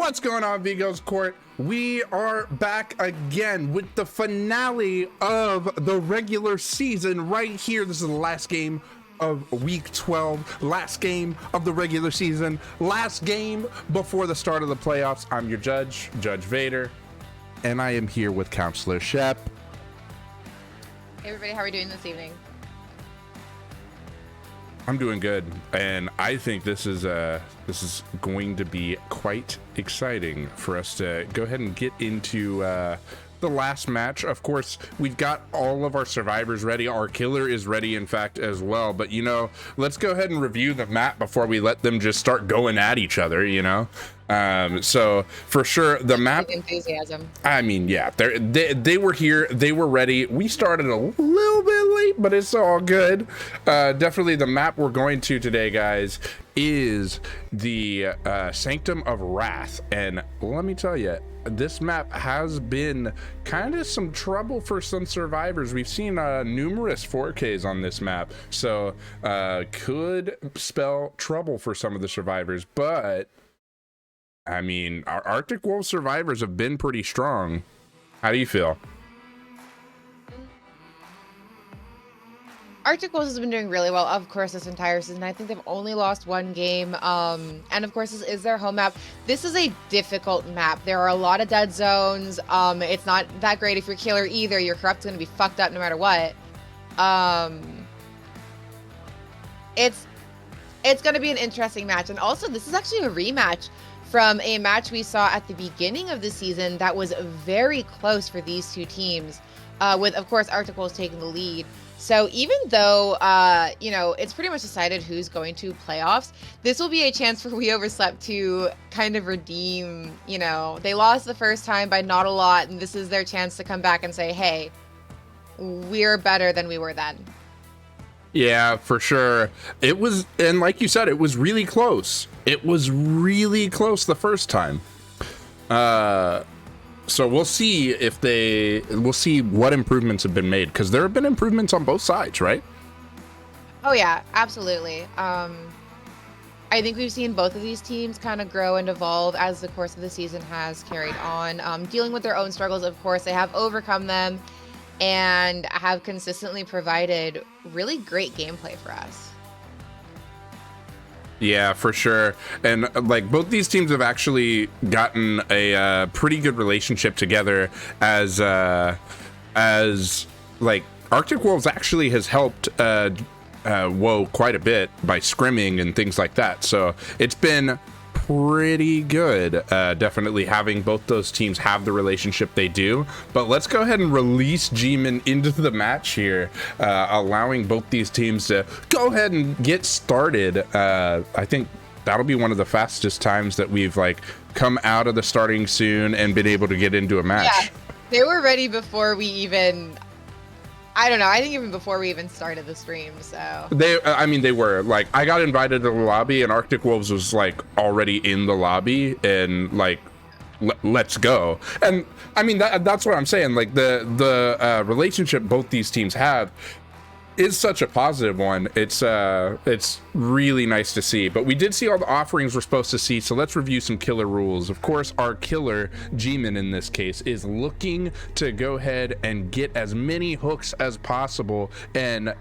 What's going on, Vigo's Court? We are back again with the finale of the regular season right here. This is the last game of week 12, last game of the regular season, last game before the start of the playoffs. I'm your judge, Judge Vader, and I am here with Counselor Shep. Hey everybody, how are we doing this evening? I'm doing good, and I think this is going to be quite exciting for us to go ahead and get into the last match. Of course, we've got all of our survivors ready. Our killer is ready, in fact, as well. But, you know, let's go ahead and review the map before we let them just start going at each other, you know? So for sure, the map enthusiasm. I mean, yeah, they were here, they were ready. We started a little bit late, but it's all good. Definitely the map we're going to today, guys, is the Sanctum of Wrath. And let me tell you, this map has been kind of some trouble for some survivors. We've seen numerous 4Ks on this map, so could spell trouble for some of the survivors. But I mean, our Arctic Wolf survivors have been pretty strong. How do you feel? Arctic Wolves has been doing really well, of course, this entire season. I think they've only lost one game. And of course, this is their home map. This is a difficult map. There are a lot of dead zones. It's not that great if you're killer either. Your corrupt's going to be fucked up no matter what. It's going to be an interesting match. And also, this is actually a rematch from a match we saw at the beginning of the season that was very close for these two teams, with, of course, Arctic Wolves taking the lead. So even though, you know, it's pretty much decided who's going to playoffs, this will be a chance for We Overslept to kind of redeem, you know, they lost the first time by not a lot, and this is their chance to come back and say, hey, we're better than we were then. Yeah, for sure. It was, and like you said, it was really close. It was really close the first time. So we'll see if we'll see what improvements have been made, because there have been improvements on both sides, right? Oh yeah, absolutely. I think we've seen both of these teams kind of grow and evolve as the course of the season has carried on. Dealing with their own struggles, of course, they have overcome them and have consistently provided really great gameplay for us. Yeah, for sure. And like both these teams have actually gotten a pretty good relationship together, as like Arctic Wolves actually has helped WoW quite a bit by scrimming and things like that. So it's been pretty good, definitely having both those teams have the relationship they do. But let's go ahead and release G-Man into the match here, allowing both these teams to go ahead and get started. I think that'll be one of the fastest times that we've like come out of the starting soon and been able to get into a match. Yeah, they were ready before we even, I don't know, I think even before we even started the stream, so. I mean, they were, like, I got invited to the lobby and Arctic Wolves was, like, already in the lobby and, like, let's go. And, I mean, that's what I'm saying. Like, the relationship both these teams have is such a positive one. It's really nice to see. But we did see all the offerings we're supposed to see, so let's review some killer rules. Of course, our killer, G-Man in this case, is looking to go ahead and get as many hooks as possible and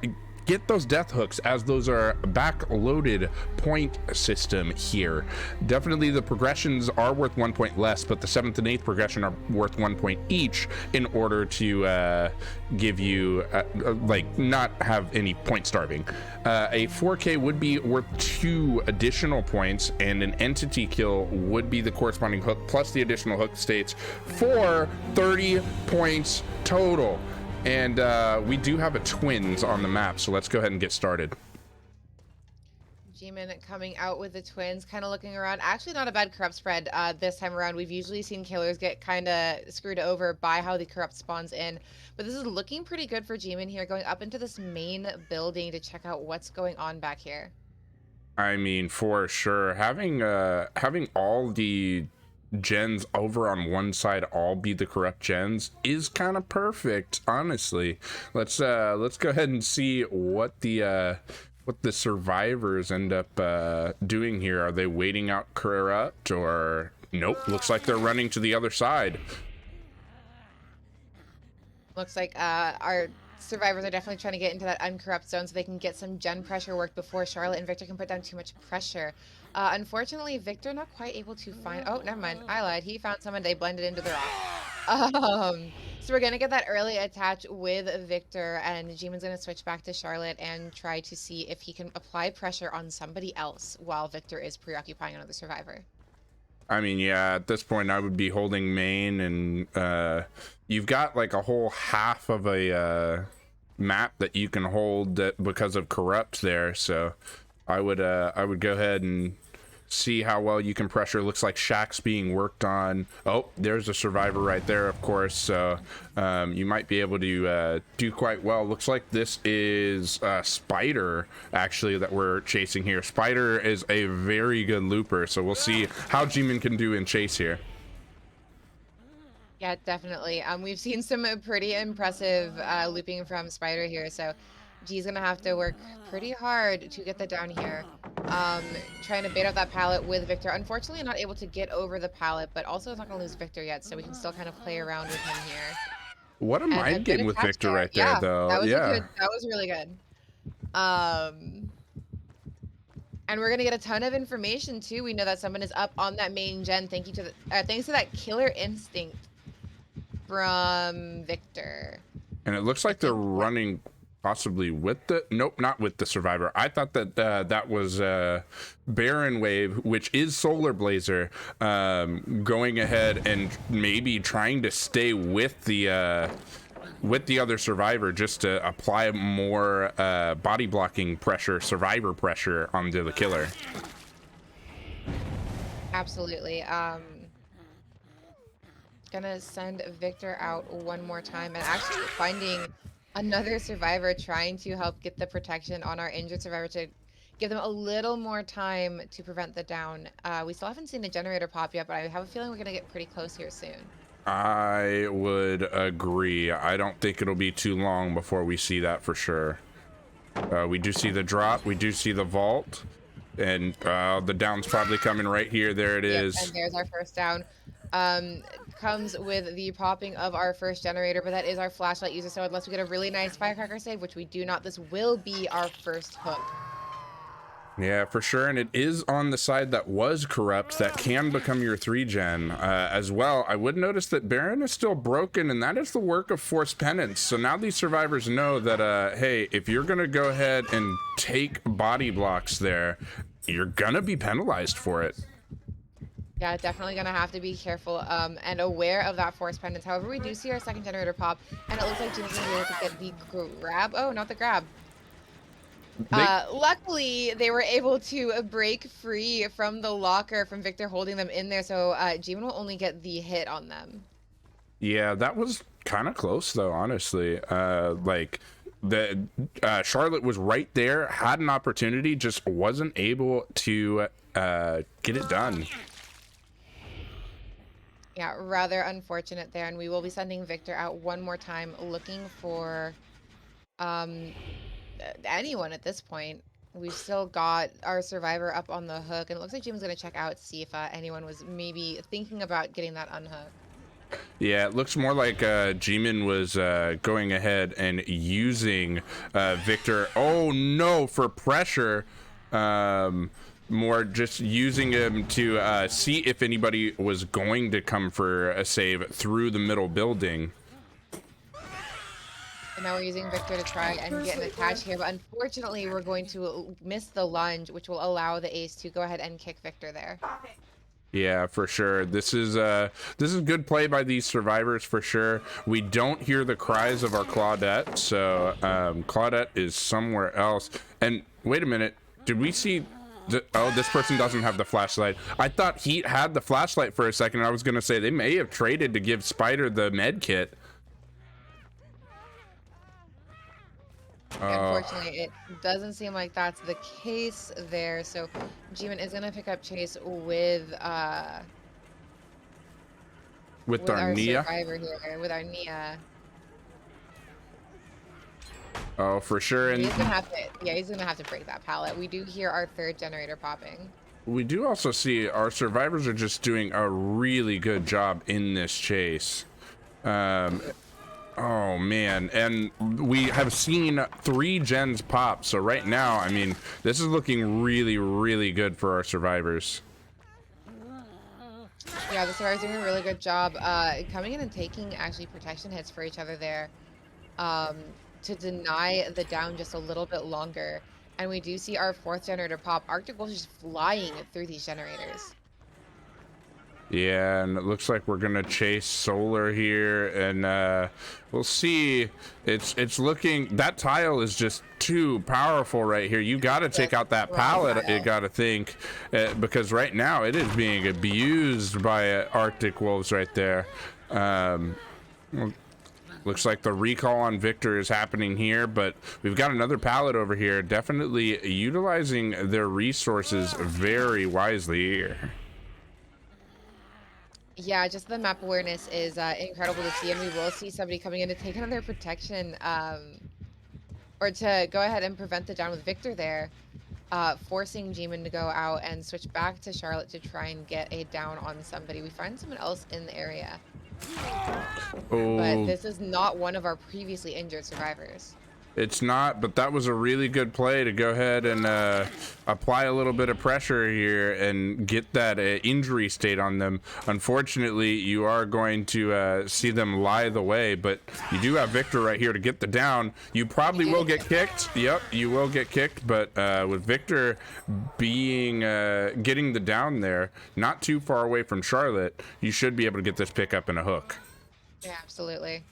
get those death hooks, as those are back-loaded point system here. Definitely the progressions are worth 1 point less, but the 7th and 8th progression are worth 1 point each in order to give you like not have any point starving. A 4K would be worth 2 additional points, and an entity kill would be the corresponding hook plus the additional hook states for 30 points total. And we do have a twins on the map, so let's go ahead and get started. G-Man coming out with the twins, kind of looking around. Actually, not a bad corrupt spread this time around. We've usually seen killers get kind of screwed over by how the corrupt spawns in. But this is looking pretty good for G-Man here, going up into this main building to check out what's going on back here. I mean, for sure. Having all the gens over on one side all be the corrupt gens is kind of perfect, honestly. Let's go ahead and see what the survivors end up doing here. Are they waiting out corrupt, or Nope, looks like they're running to the other side. Looks like our survivors are definitely trying to get into that uncorrupt zone so they can get some gen pressure work before Charlotte and Victor can put down too much pressure. Unfortunately, Victor not quite able to find... Oh, never mind. I lied. He found someone. They blended into the rock. So we're going to get that early attach with Victor, and G-Man's going to switch back to Charlotte and try to see if he can apply pressure on somebody else while Victor is preoccupying another survivor. I mean, yeah, at this point I would be holding main, and you've got like a whole half of a map that you can hold that because of corrupt there, so I would go ahead and see how well you can pressure. Looks like Shaq's being worked on. Oh, there's a survivor right there, of course, so you might be able to do quite well. Looks like this is Spider, actually, that we're chasing here. Spider is a very good looper, so we'll see how G-Man can do in chase here. Yeah, definitely. We've seen some pretty impressive looping from Spider here, so G's gonna have to work pretty hard to get that down here. Trying to bait out that pallet with Victor. Unfortunately, not able to get over the pallet, but also not gonna lose Victor yet, so we can still kind of play around with him here. What a mind game with Victor right there, though. That was that was really good. And we're gonna get a ton of information too. We know that someone is up on that main gen. Thanks to that killer instinct from Victor. And it looks like they're running possibly with the... Nope, not with the survivor. I thought that that was Baron Wave, which is Solar Blazer, going ahead and maybe trying to stay with the other survivor just to apply more body blocking pressure, survivor pressure onto the killer. Absolutely. Gonna send Victor out one more time and actually finding another survivor, trying to help get the protection on our injured survivor to give them a little more time to prevent the down. We still haven't seen a generator pop yet, but I have a feeling we're gonna get pretty close here soon. I would agree. I don't think it'll be too long before we see that for sure. We do see the drop. We do see the vault. And the down's probably coming right here. There it is. And there's our first down. Comes with the popping of our first generator, but that is our flashlight user, so unless we get a really nice firecracker save, which we do not, this will be our first hook. Yeah, for sure, and it is on the side that was corrupt that can become your 3-gen as well. I would notice that Baron is still broken, and that is the work of Forced Penance. So now these survivors know that, hey, if you're going to go ahead and take body blocks there, you're going to be penalized for it. Yeah, definitely gonna have to be careful and aware of that Force Pendants. However, we do see our second generator pop, and it looks like Jimmy's gonna be able to get the grab. Oh, not the grab. Luckily, they were able to break free from the locker from Victor holding them in there, so Jimmy will only get the hit on them. Yeah, that was kind of close, though, honestly. Like, the Charlotte was right there, had an opportunity, just wasn't able to get it done. Yeah, rather unfortunate there, and we will be sending Victor out one more time looking for anyone at this point. We've still got our survivor up on the hook, and it looks like Jim's going to check out to see if anyone was maybe thinking about getting that unhooked. Yeah, it looks more like G-Man was going ahead and using Victor. Oh, no, for pressure. More just using him to see if anybody was going to come for a save through the middle building. And now we're using Victor to try and get an attach here, but unfortunately we're going to miss the lunge, which will allow the ace to go ahead and kick Victor there. Yeah, for sure. This is good play by these survivors for sure. We don't hear the cries of our Claudette, so Claudette is somewhere else. And wait a minute, did we see... Oh, this person doesn't have the flashlight. I thought he had the flashlight for a second. I was going to say they may have traded to give Spider the med kit. Unfortunately, it doesn't seem like that's the case there. So G-Man is going to pick up chase with our Nia. Survivor here, with our Nia. Oh, for sure. And he's gonna have to break that pallet. We do hear our third generator popping. we do also see our survivors are just doing a really good job in this chase. Oh man, and we have seen 3 gens pop, so right now, I mean, this is looking really good for our survivors. Yeah, the survivors doing a really good job coming in and taking actually protection hits for each other there to deny the down just a little bit longer. And we do see our 4th generator pop. Arctic Wolf just flying through these generators. Yeah, and it looks like we're gonna chase Solar here, and we'll see. It's looking, that tile is just too powerful right here. You got to take out that pallet. You got to think, because right now it is being abused by Arctic Wolves right there. Looks like the recall on Victor is happening here, but we've got another pallet over here. Definitely utilizing their resources very wisely here. Yeah, just the map awareness is incredible to see, and we will see somebody coming in to take another protection, or to go ahead and prevent the down with Victor there, forcing G-Man to go out and switch back to Charlotte to try and get a down on somebody. We find someone else in the area. But this is not one of our previously injured survivors. It's not, but that was a really good play to go ahead and apply a little bit of pressure here and get that injury state on them. Unfortunately, you are going to see them lie the way, but you do have Victor right here to get the down. You probably will get kicked. Yep, you will get kicked, but with Victor being getting the down there, not too far away from Charlotte, you should be able to get this pickup in a hook. Yeah, absolutely.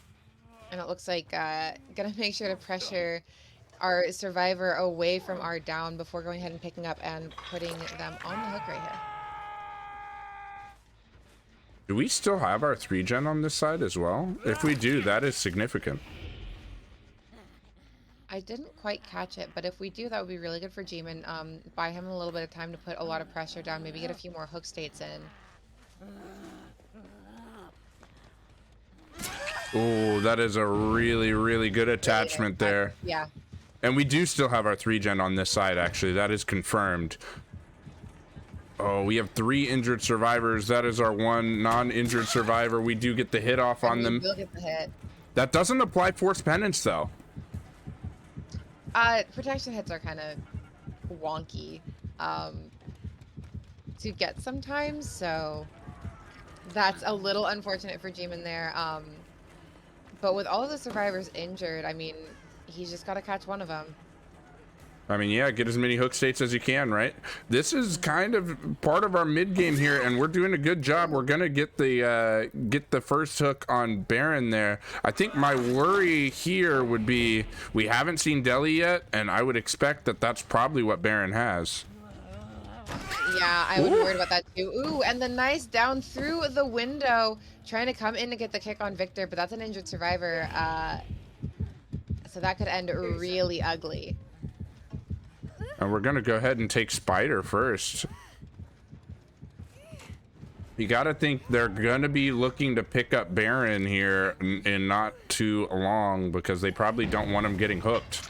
And it looks like gonna make sure to pressure our survivor away from our down before going ahead and picking up and putting them on the hook right here. Do we still have our 3-gen on this side as well? If we do, that is significant. I didn't quite catch it, but if we do, that would be really good for G-Man. Buy him a little bit of time to put a lot of pressure down, maybe get a few more hook states in. Oh, that is a really good attachment there. Yeah. And we do still have our 3-gen on this side, actually. That is confirmed. Oh, we have 3 injured survivors. That is our 1 non-injured survivor. We do get the hit off on them. We will get the hit. That doesn't apply force penance, though. Protection hits are kind of wonky to get sometimes, so that's a little unfortunate for G-Man there. But with all of the survivors injured, I mean, he's just got to catch one of them. I mean, yeah, get as many hook states as you can, right? This is kind of part of our mid game here, and we're doing a good job. We're gonna get the first hook on Baron there. I think my worry here would be we haven't seen Deli yet, and I would expect that that's probably what Baron has. Yeah, I would be worried about that too. Ooh, and the nice down through the window, trying to come in to get the kick on Victor, but that's an injured survivor. So that could end really ugly. And we're gonna go ahead and take Spider first. You gotta think they're gonna be looking to pick up Baron here in not too long, because they probably don't want him getting hooked.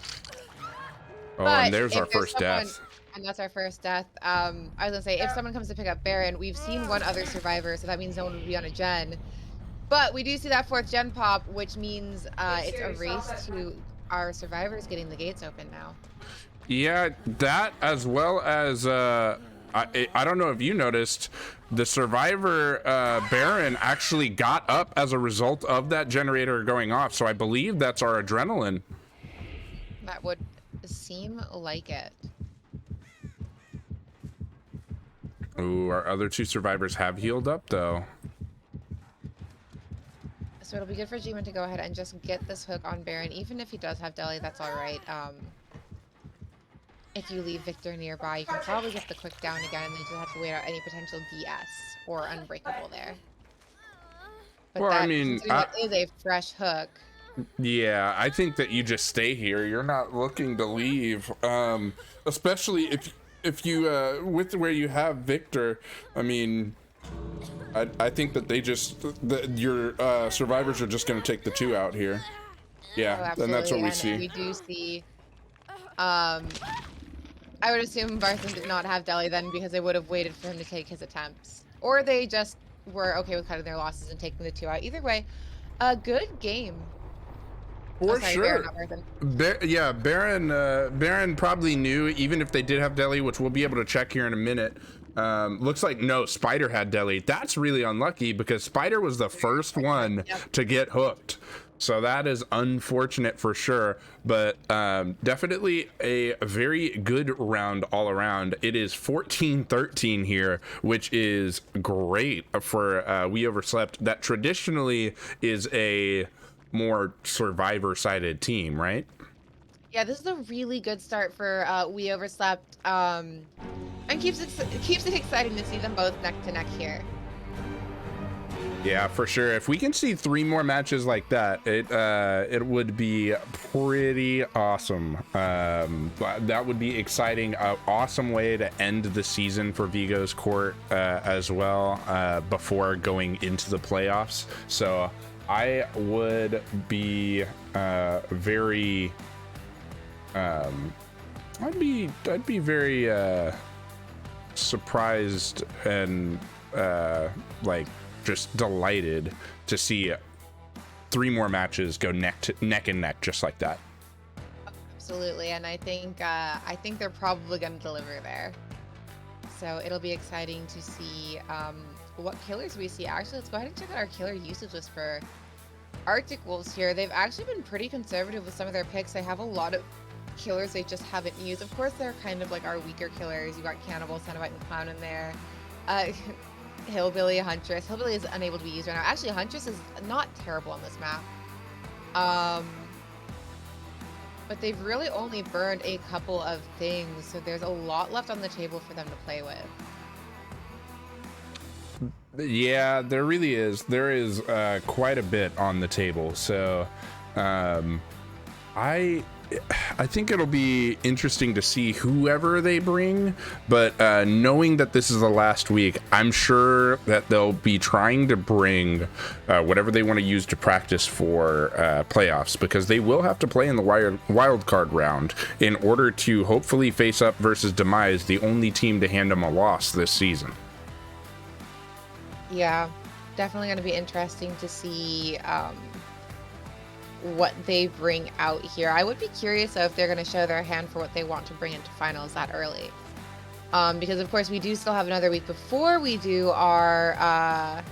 Oh, and there's our first death. And that's our first death. I was gonna say, if someone comes to pick up Baron, we've seen one other survivor, so that means no one would be on a gen. But we do see that 4th gen pop, which means it's a race to our survivors getting the gates open now. Yeah, that as well as I don't know if you noticed, the survivor Baron actually got up as a result of that generator going off. So I believe that's our adrenaline. That would seem like it. Ooh, our other 2 survivors have healed up though. So it'll be good for G-Man to go ahead and just get this hook on Baron. Even if he does have Deli, that's all right. If you leave Victor nearby, you can probably get the quick down again, and then you just have to wait out any potential DS or Unbreakable there. But well, that, I mean, that is a fresh hook. Yeah, I think that you just stay here. You're not looking to leave, especially if you with where you have Victor. I mean, I think that they just your survivors are just going to take the 2 out here. Yeah, oh, and that's what we and see. We do see I would assume Barthen did not have Deli then because they would have waited for him to take his attempts. Or they just were okay with cutting their losses and taking the 2 out. Either way, a good game. Oh, For sorry, Baron, sure. not Barthen. Yeah, Baron probably knew, even if they did have Deli, which we'll be able to check here in a minute. Looks like no, Spider had Deli. That's really unlucky because Spider was the first one to get hooked. So that is unfortunate for sure, but definitely a very good round all around. It is 14-13 here, which is great for We Overslept. That traditionally is a more survivor-sided team, right? Yeah, this is a really good start for We Overslept, and keeps it exciting to see them both neck to neck here. Yeah, for sure. If we can see 3 more matches like that, it would be pretty awesome. That would be exciting. Awesome way to end the season for Vigo's Court as well, before going into the playoffs. So I would be very I'd be very surprised and like just delighted to see 3 more matches go neck and neck just like that. Absolutely, and I think they're probably going to deliver there. So it'll be exciting to see what killers we see. Actually, let's go ahead and check out our killer usage list for Arctic Wolves here. They've actually been pretty conservative with some of their picks. They have a lot of killers they just haven't used. Of course, they're kind of like our weaker killers. You got Cannibal, Cenobite, and Clown in there. Hillbilly, Huntress. Hillbilly is unable to be used right now. Actually, Huntress is not terrible on this map. But they've really only burned a couple of things, so there's a lot left on the table for them to play with. Yeah, there really is. There is quite a bit on the table. So I think it'll be interesting to see whoever they bring, but knowing that this is the last week, I'm sure that they'll be trying to bring whatever they want to use to practice for playoffs, because they will have to play in the wild card round in order to hopefully face up versus Demise, the only team to hand them a loss this season. Yeah, definitely going to be interesting to see what they bring out here. I would be curious though, if they're going to show their hand for what they want to bring into finals that early. Because of course we do still have another week before we do our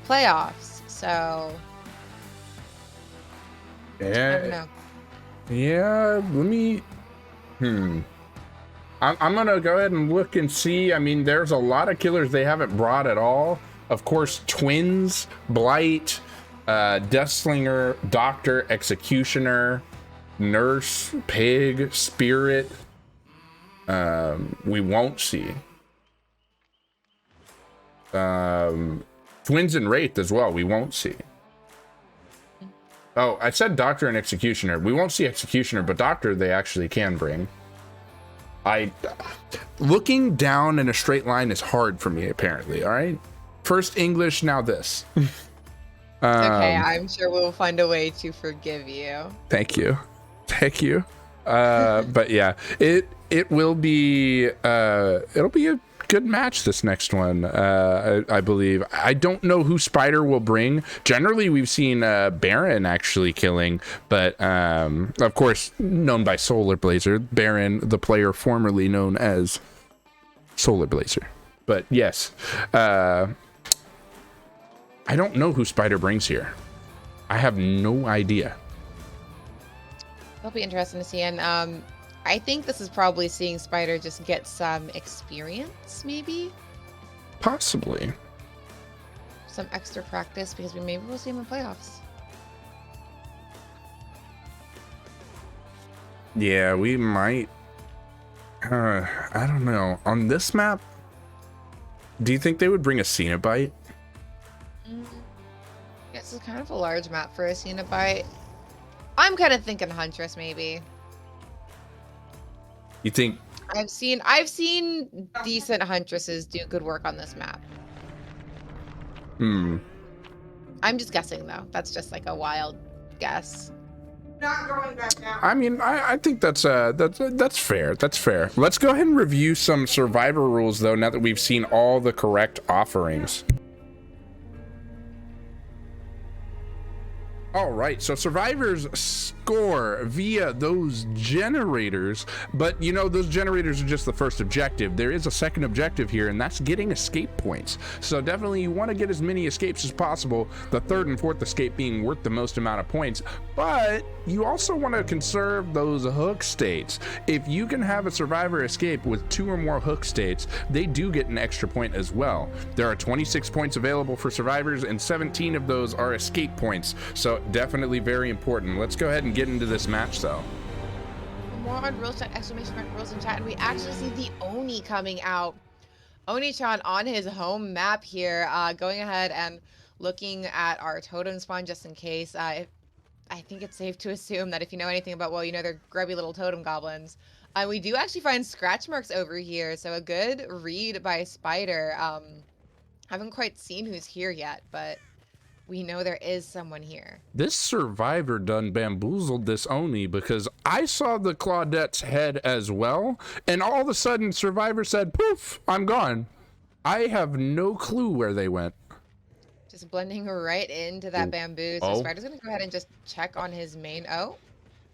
playoffs. So I don't know. Yeah, let me I'm gonna go ahead and look and see. I mean, there's a lot of killers they haven't brought at all. Of course, Twins, Blight, Deathslinger, Doctor, Executioner, Nurse, Pig, Spirit. We won't see. Twins and Wraith as well, we won't see. Oh, I said Doctor and Executioner. We won't see Executioner, but Doctor they actually can bring. Looking down in a straight line is hard for me, apparently, all right? First English, now this. Okay, I'm sure we'll find a way to forgive you. Thank you. But yeah, it will be it'll be a good match, this next one. I believe. I don't know who Spider will bring. Generally we've seen Baron actually killing, but of course known by Solar Blazer, Baron, the player formerly known as Solar Blazer. But yes, I don't know who Spider brings here. I have no idea. It'll be interesting to see. And I think this is probably seeing Spider just get some experience, maybe? Possibly. Some extra practice, because maybe we'll see him in playoffs. Yeah, we might. I don't know. On this map, do you think they would bring a Cenobite? This is kind of a large map for a Cenobite. I'm kind of thinking Huntress, maybe. You think? I've seen decent Huntresses do good work on this map. I'm just guessing though. That's just like a wild guess. I mean, I think that's fair. That's fair. Let's go ahead and review some Survivor rules, though, now that we've seen all the correct offerings. All right, so survivors score via those generators, but you know, those generators are just the first objective. There is a second objective here, and that's getting escape points. So definitely you want to get as many escapes as possible, the third and fourth escape being worth the most amount of points, but you also want to conserve those hook states. If you can have a survivor escape with 2 or more hook states, they do get an extra point as well. There are 26 points available for survivors, and 17 of those are escape points. So definitely very important. Let's go ahead and get into this match, though. More on rules chat, exclamation mark rules in chat, and we actually see the Oni coming out. Oni-chan on his home map here, going ahead and looking at our totem spawn just in case. I think it's safe to assume that if you know anything about, well, you know, they're grubby little totem goblins. We do actually find scratch marks over here, so a good read by Spider. Haven't quite seen who's here yet, but we know there is someone here. This survivor done bamboozled this Oni, because I saw the Claudette's head as well, and all of a sudden survivor said, poof, I'm gone. I have no clue where they went. Just blending right into that bamboo. So Spider's gonna go ahead and just check on his main. Oh.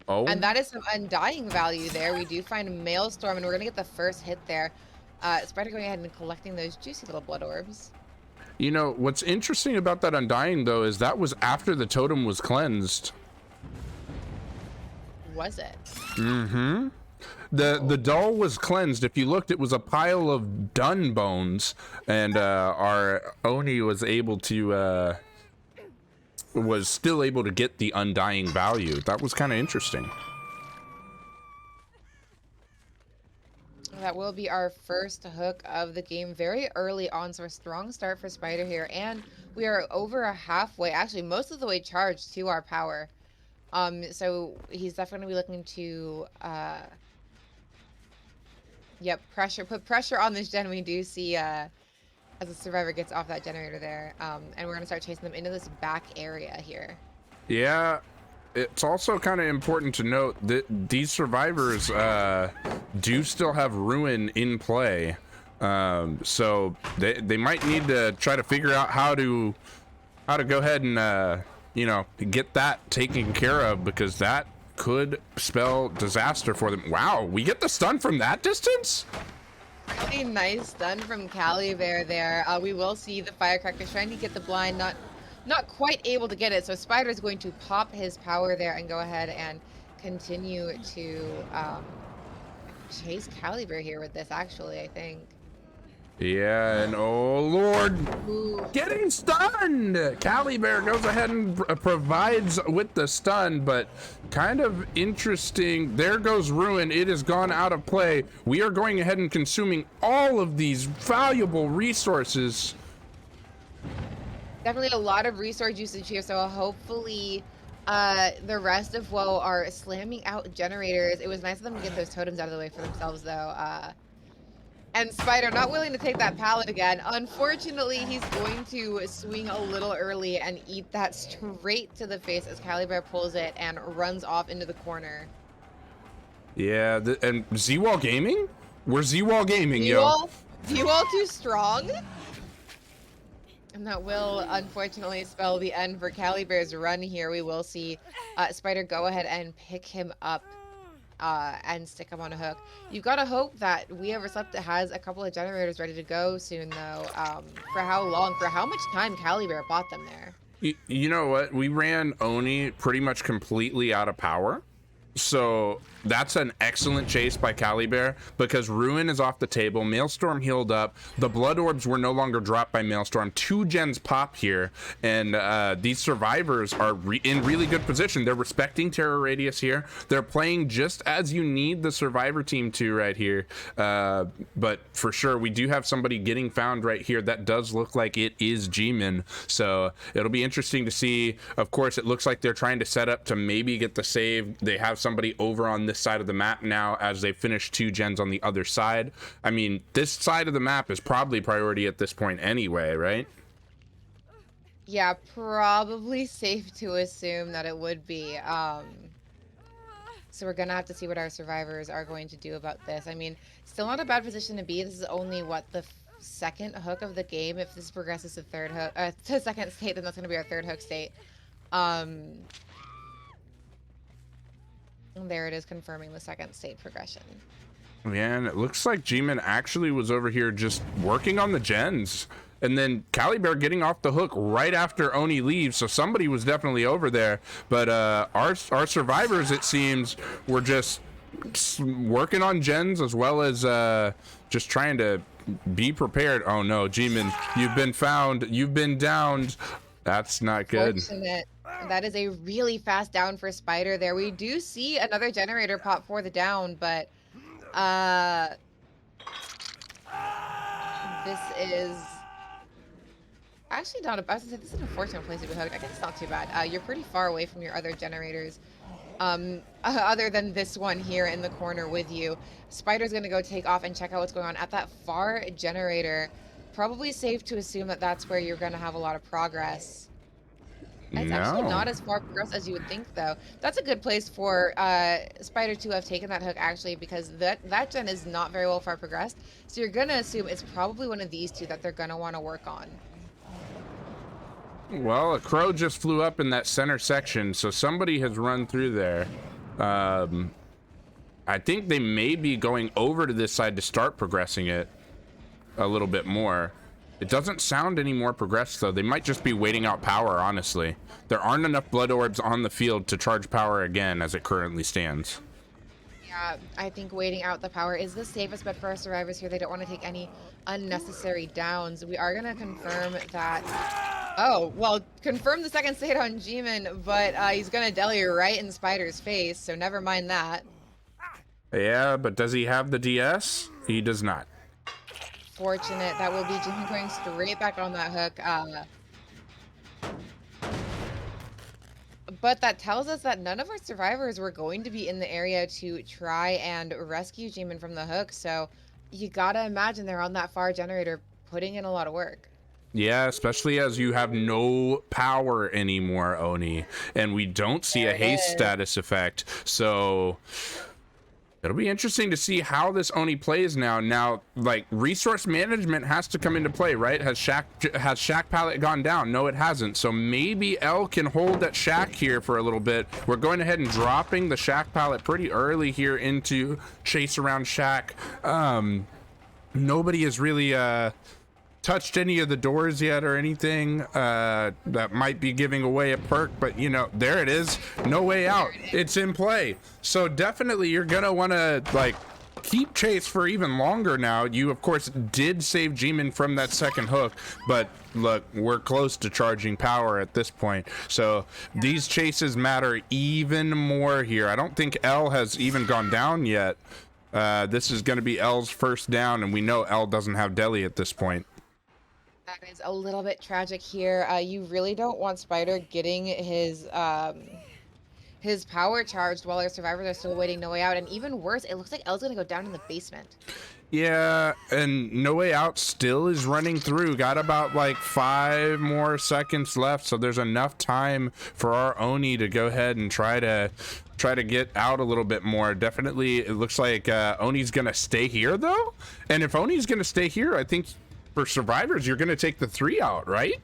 And that is some undying value there. We do find Maelstrom, and we're gonna get the first hit there. Spider going ahead and collecting those juicy little blood orbs. You know, what's interesting about that Undying, though, is that was after the totem was cleansed. Was it? Mm-hmm. The doll was cleansed. If you looked, it was a pile of dun bones, and our Oni was still able to get the Undying value. That was kind of interesting. That will be our first hook of the game very early on, so a strong start for Spider here, and we are over a halfway, actually most of the way charged to our power. So he's definitely be looking to put pressure on this gen. We do see as the survivor gets off that generator there, and we're gonna start chasing them into this back area here. Yeah. It's also kind of important to note that these survivors do still have Ruin in play, so they might need to try to figure out how to go ahead and you know, get that taken care of, because that could spell disaster for them. Wow, we get the stun from that distance? Really nice stun from Caliber there. We will see the firecrackers trying to get the blind, not quite able to get it, so Spider's going to pop his power there and go ahead and continue to chase Caliber here with this, actually, I think. Yeah, and oh lord, getting stunned! Caliber goes ahead and provides with the stun, but kind of interesting. There goes Ruin. It has gone out of play. We are going ahead and consuming all of these valuable resources. Definitely a lot of resource usage here, so hopefully the rest of WoW are slamming out generators. It was nice of them to get those totems out of the way for themselves, though. And Spider not willing to take that pallet again. Unfortunately, he's going to swing a little early and eat that straight to the face as Caliber pulls it and runs off into the corner. Yeah, and Z-Wall Gaming? We're Z-Wall Gaming, yo. Z-Wall too strong? And that will unfortunately spell the end for Caliber's run here. We will see Spider go ahead and pick him up and stick him on a hook. You've got to hope that We Overslept has a couple of generators ready to go soon, though. For how long? For how much time Caliber bought them there? You know what? We ran Oni pretty much completely out of power. So that's an excellent chase by Caliber, because Ruin is off the table. Maelstrom healed up. The blood orbs were no longer dropped by Maelstrom. 2 gens pop here, and these survivors are in really good position. They're respecting terror radius here. They're playing just as you need the survivor team to right here. But for sure, we do have somebody getting found right here. That does look like it is G-Min. So it'll be interesting to see. Of course, it looks like they're trying to set up to maybe get the save. They have somebody over on this side of the map now as they finish 2 gens on the other side. I mean, this side of the map is probably priority at this point anyway, right? Yeah, probably safe to assume that it would be. So we're gonna have to see what our survivors are going to do about this. I mean, still not a bad position to be. This is only what the second hook of the game. If this progresses to third hook, to second state, then that's gonna be our third hook state. There it is, confirming the second state progression. Man, it looks like G-Man actually was over here just working on the gens. And then Calibear getting off the hook right after Oni leaves, so somebody was definitely over there. But our survivors, it seems, were just working on gens as well as just trying to be prepared. Oh no, G-Man, you've been found. You've been downed. That's not good. Fortunate. That is a really fast down for Spider there. We do see another generator pop for the down, but this is actually not a, I was gonna say, this is an unfortunate place to be hooked. I guess it's not too bad. You're pretty far away from your other generators. Other than this one here in the corner with you. Spider's gonna go take off and check out what's going on at that far generator. Probably safe to assume that that's where you're gonna have a lot of progress. It's actually not as far progressed as you would think, though. That's a good place for Spider to have taken that hook, actually, because that gen is not very well far progressed. So you're gonna assume it's probably one of these two that they're gonna want to work on. Well, a crow just flew up in that center section, so somebody has run through there. I think they may be going over to this side to start progressing it a little bit more. It doesn't sound any more progressed, though. They might just be waiting out power, honestly. There aren't enough blood orbs on the field to charge power again as it currently stands. Yeah, I think waiting out the power is the safest bet for our survivors here. They don't want to take any unnecessary downs. We are going to confirm that... Oh, well, confirm the second state on G-Man, but he's going to deli right in Spider's face, so never mind that. Yeah, but does he have the DS? He does not. Fortunate. That will be G-Man going straight back on that hook. But that tells us that none of our survivors were going to be in the area to try and rescue G-Man from the hook. So you gotta imagine they're on that far generator putting in a lot of work. Yeah, especially as you have no power anymore, Oni. And we don't see a haste status effect. So it'll be interesting to see how this Oni plays now. Now, like, resource management has to come into play, right? Has Shack pallet gone down? No, it hasn't. So maybe L can hold that Shack here for a little bit. We're going ahead and dropping the Shack pallet pretty early here into chase around Shack. Nobody has really touched any of the doors yet or anything that might be giving away a perk, but you know, there it is. No way out. It's in play. So definitely you're gonna want to like keep chase for even longer now. You of course did save G-Man from that second hook, but look, we're close to charging power at this point, so these chases matter even more here. I don't think L has even gone down yet. This is going to be L's first down, and we know L doesn't have deli at this point. That is a little bit tragic here. You really don't want Spider getting his power charged while our survivors are still waiting No Way Out. And even worse, it looks like L's gonna go down in the basement. Yeah, and No Way Out still is running through. Got about like 5 more seconds left, so there's enough time for our Oni to go ahead and try to get out a little bit more. Definitely, it looks like Oni's gonna stay here though. And if Oni's gonna stay here, I think for survivors, you're gonna take the 3 out, right?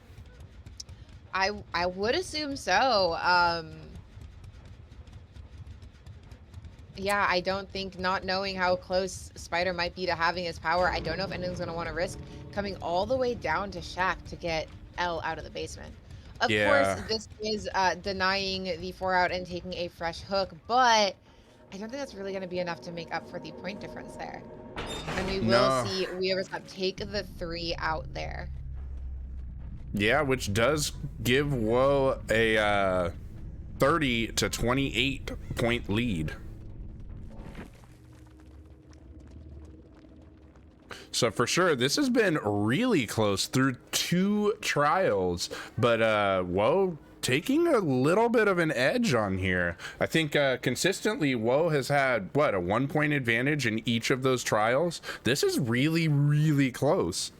I would assume so. Yeah, I don't think, not knowing how close Spider might be to having his power, I don't know if anyone's going to want to risk coming all the way down to Shack to get L out of the basement. Of course, this is denying the 4 out and taking a fresh hook, but I don't think that's really going to be enough to make up for the point difference there. And we will see Overslept take the 3 out there. Yeah, which does give Woe a 30 to 28 point lead. So for sure, this has been really close through 2 trials, but Woe taking a little bit of an edge on here. I think consistently Woe has had, what, a 1 point advantage in each of those trials? This is really, really close.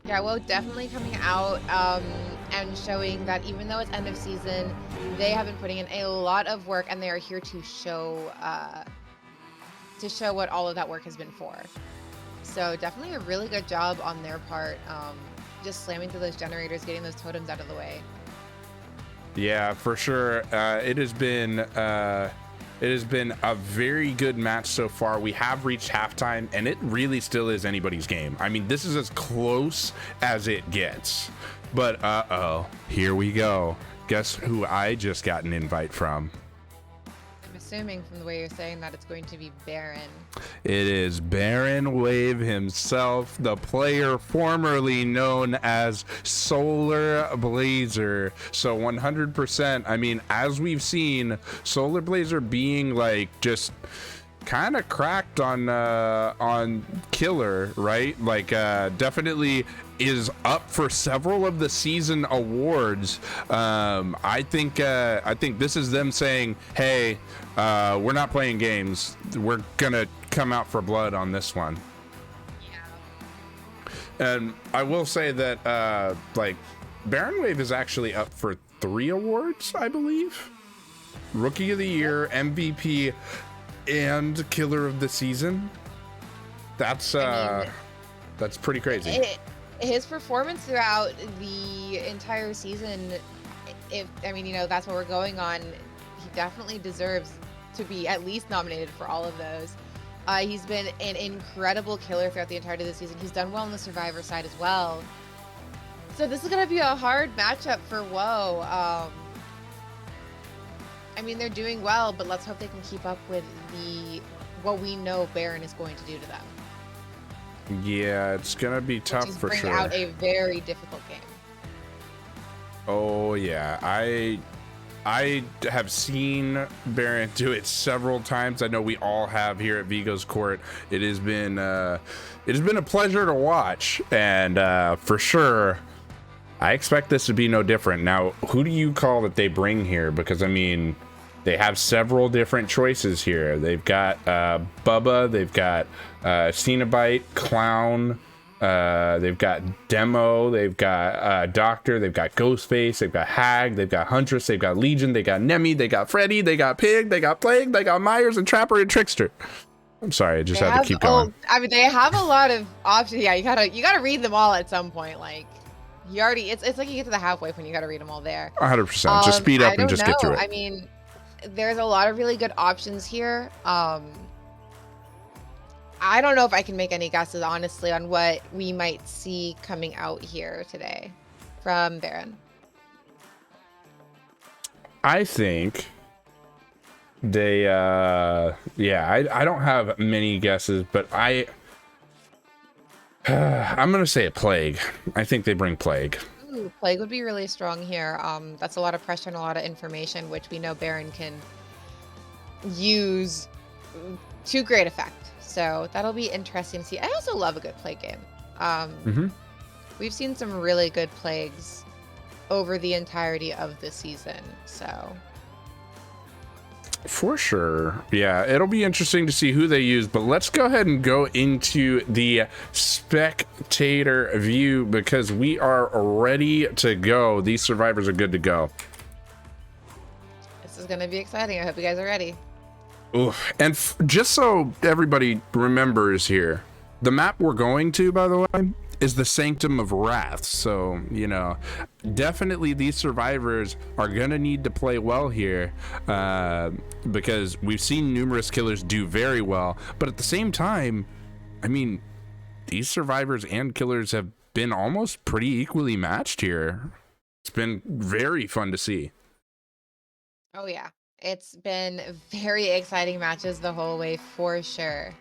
Yeah, well, definitely coming out and showing that even though it's end of season, they have been putting in a lot of work, and they are here to show what all of that work has been for. So definitely a really good job on their part, just slamming through those generators, getting those totems out of the way. Yeah, for sure. It has been a very good match so far. We have reached halftime, and it really still is anybody's game. I mean, this is as close as it gets. But uh-oh, here we go. Guess who I just got an invite from? I'm assuming from the way you're saying that it's going to be Baron. It is Baron Wave himself, the player formerly known as Solar Blazer. So 100%, I mean, as we've seen, Solar Blazer being like just kind of cracked on Killer, right? Like definitely is up for several of the season awards. I think this is them saying, hey, we're not playing games, we're gonna come out for blood on this one. Yeah. And I will say that like Baron Wave is actually up for 3 awards, I believe. Rookie of the Year, MVP, and Killer of the Season. That's pretty crazy. His performance throughout the entire season, that's what we're going on, he definitely deserves to be at least nominated for all of those. He's been an incredible killer throughout the entirety of the season. He's done well on the Survivor side as well. So this is going to be a hard matchup for Woe. I mean, they're doing well, but let's hope they can keep up with what we know Baron is going to do to them. Yeah, it's gonna be tough for sure. Bring out a very difficult game. Oh yeah, I have seen Baron do it several times. I know we all have here at Vigo's Court. It has been a pleasure to watch, and for sure, I expect this to be no different. Now, who do you call that they bring here? Because I mean, they have several different choices here. They've got Bubba, they've got Cenobite, Clown, they've got Demo, they've got Doctor, they've got Ghostface, they've got Hag, they've got Huntress, they've got Legion, they got Nemi, they got Freddy, they got Pig, they got Plague, they got Myers and Trapper and Trickster. I'm sorry, I just had to keep going. I mean, they have a lot of options. Yeah, you gotta read them all at some point. Like, it's like you get to the halfway point, you gotta read them all there. 100%. Just speed up and just get through it. I mean, there's a lot of really good options here. I don't know if I can make any guesses, honestly, on what we might see coming out here today from Baron. I think they, I don't have many guesses, but I'm going to say a Plague. I think they bring Plague. Ooh, Plague would be really strong here. That's a lot of pressure and a lot of information, which we know Baron can use to great effect. So that'll be interesting to see. I also love a good Plague game. We've seen some really good Plagues over the entirety of the season. So for sure. Yeah, it'll be interesting to see who they use, but let's go ahead and go into the spectator view because we are ready to go. These survivors are good to go. This is going to be exciting. I hope you guys are ready. Ooh, and just so everybody remembers here, the map we're going to, by the way, is the Sanctum of Wrath. So, you know, definitely these survivors are gonna need to play well here because we've seen numerous killers do very well, but at the same time, I mean, these survivors and killers have been almost pretty equally matched here. It's been very fun to see. Oh yeah, it's been very exciting matches the whole way for sure.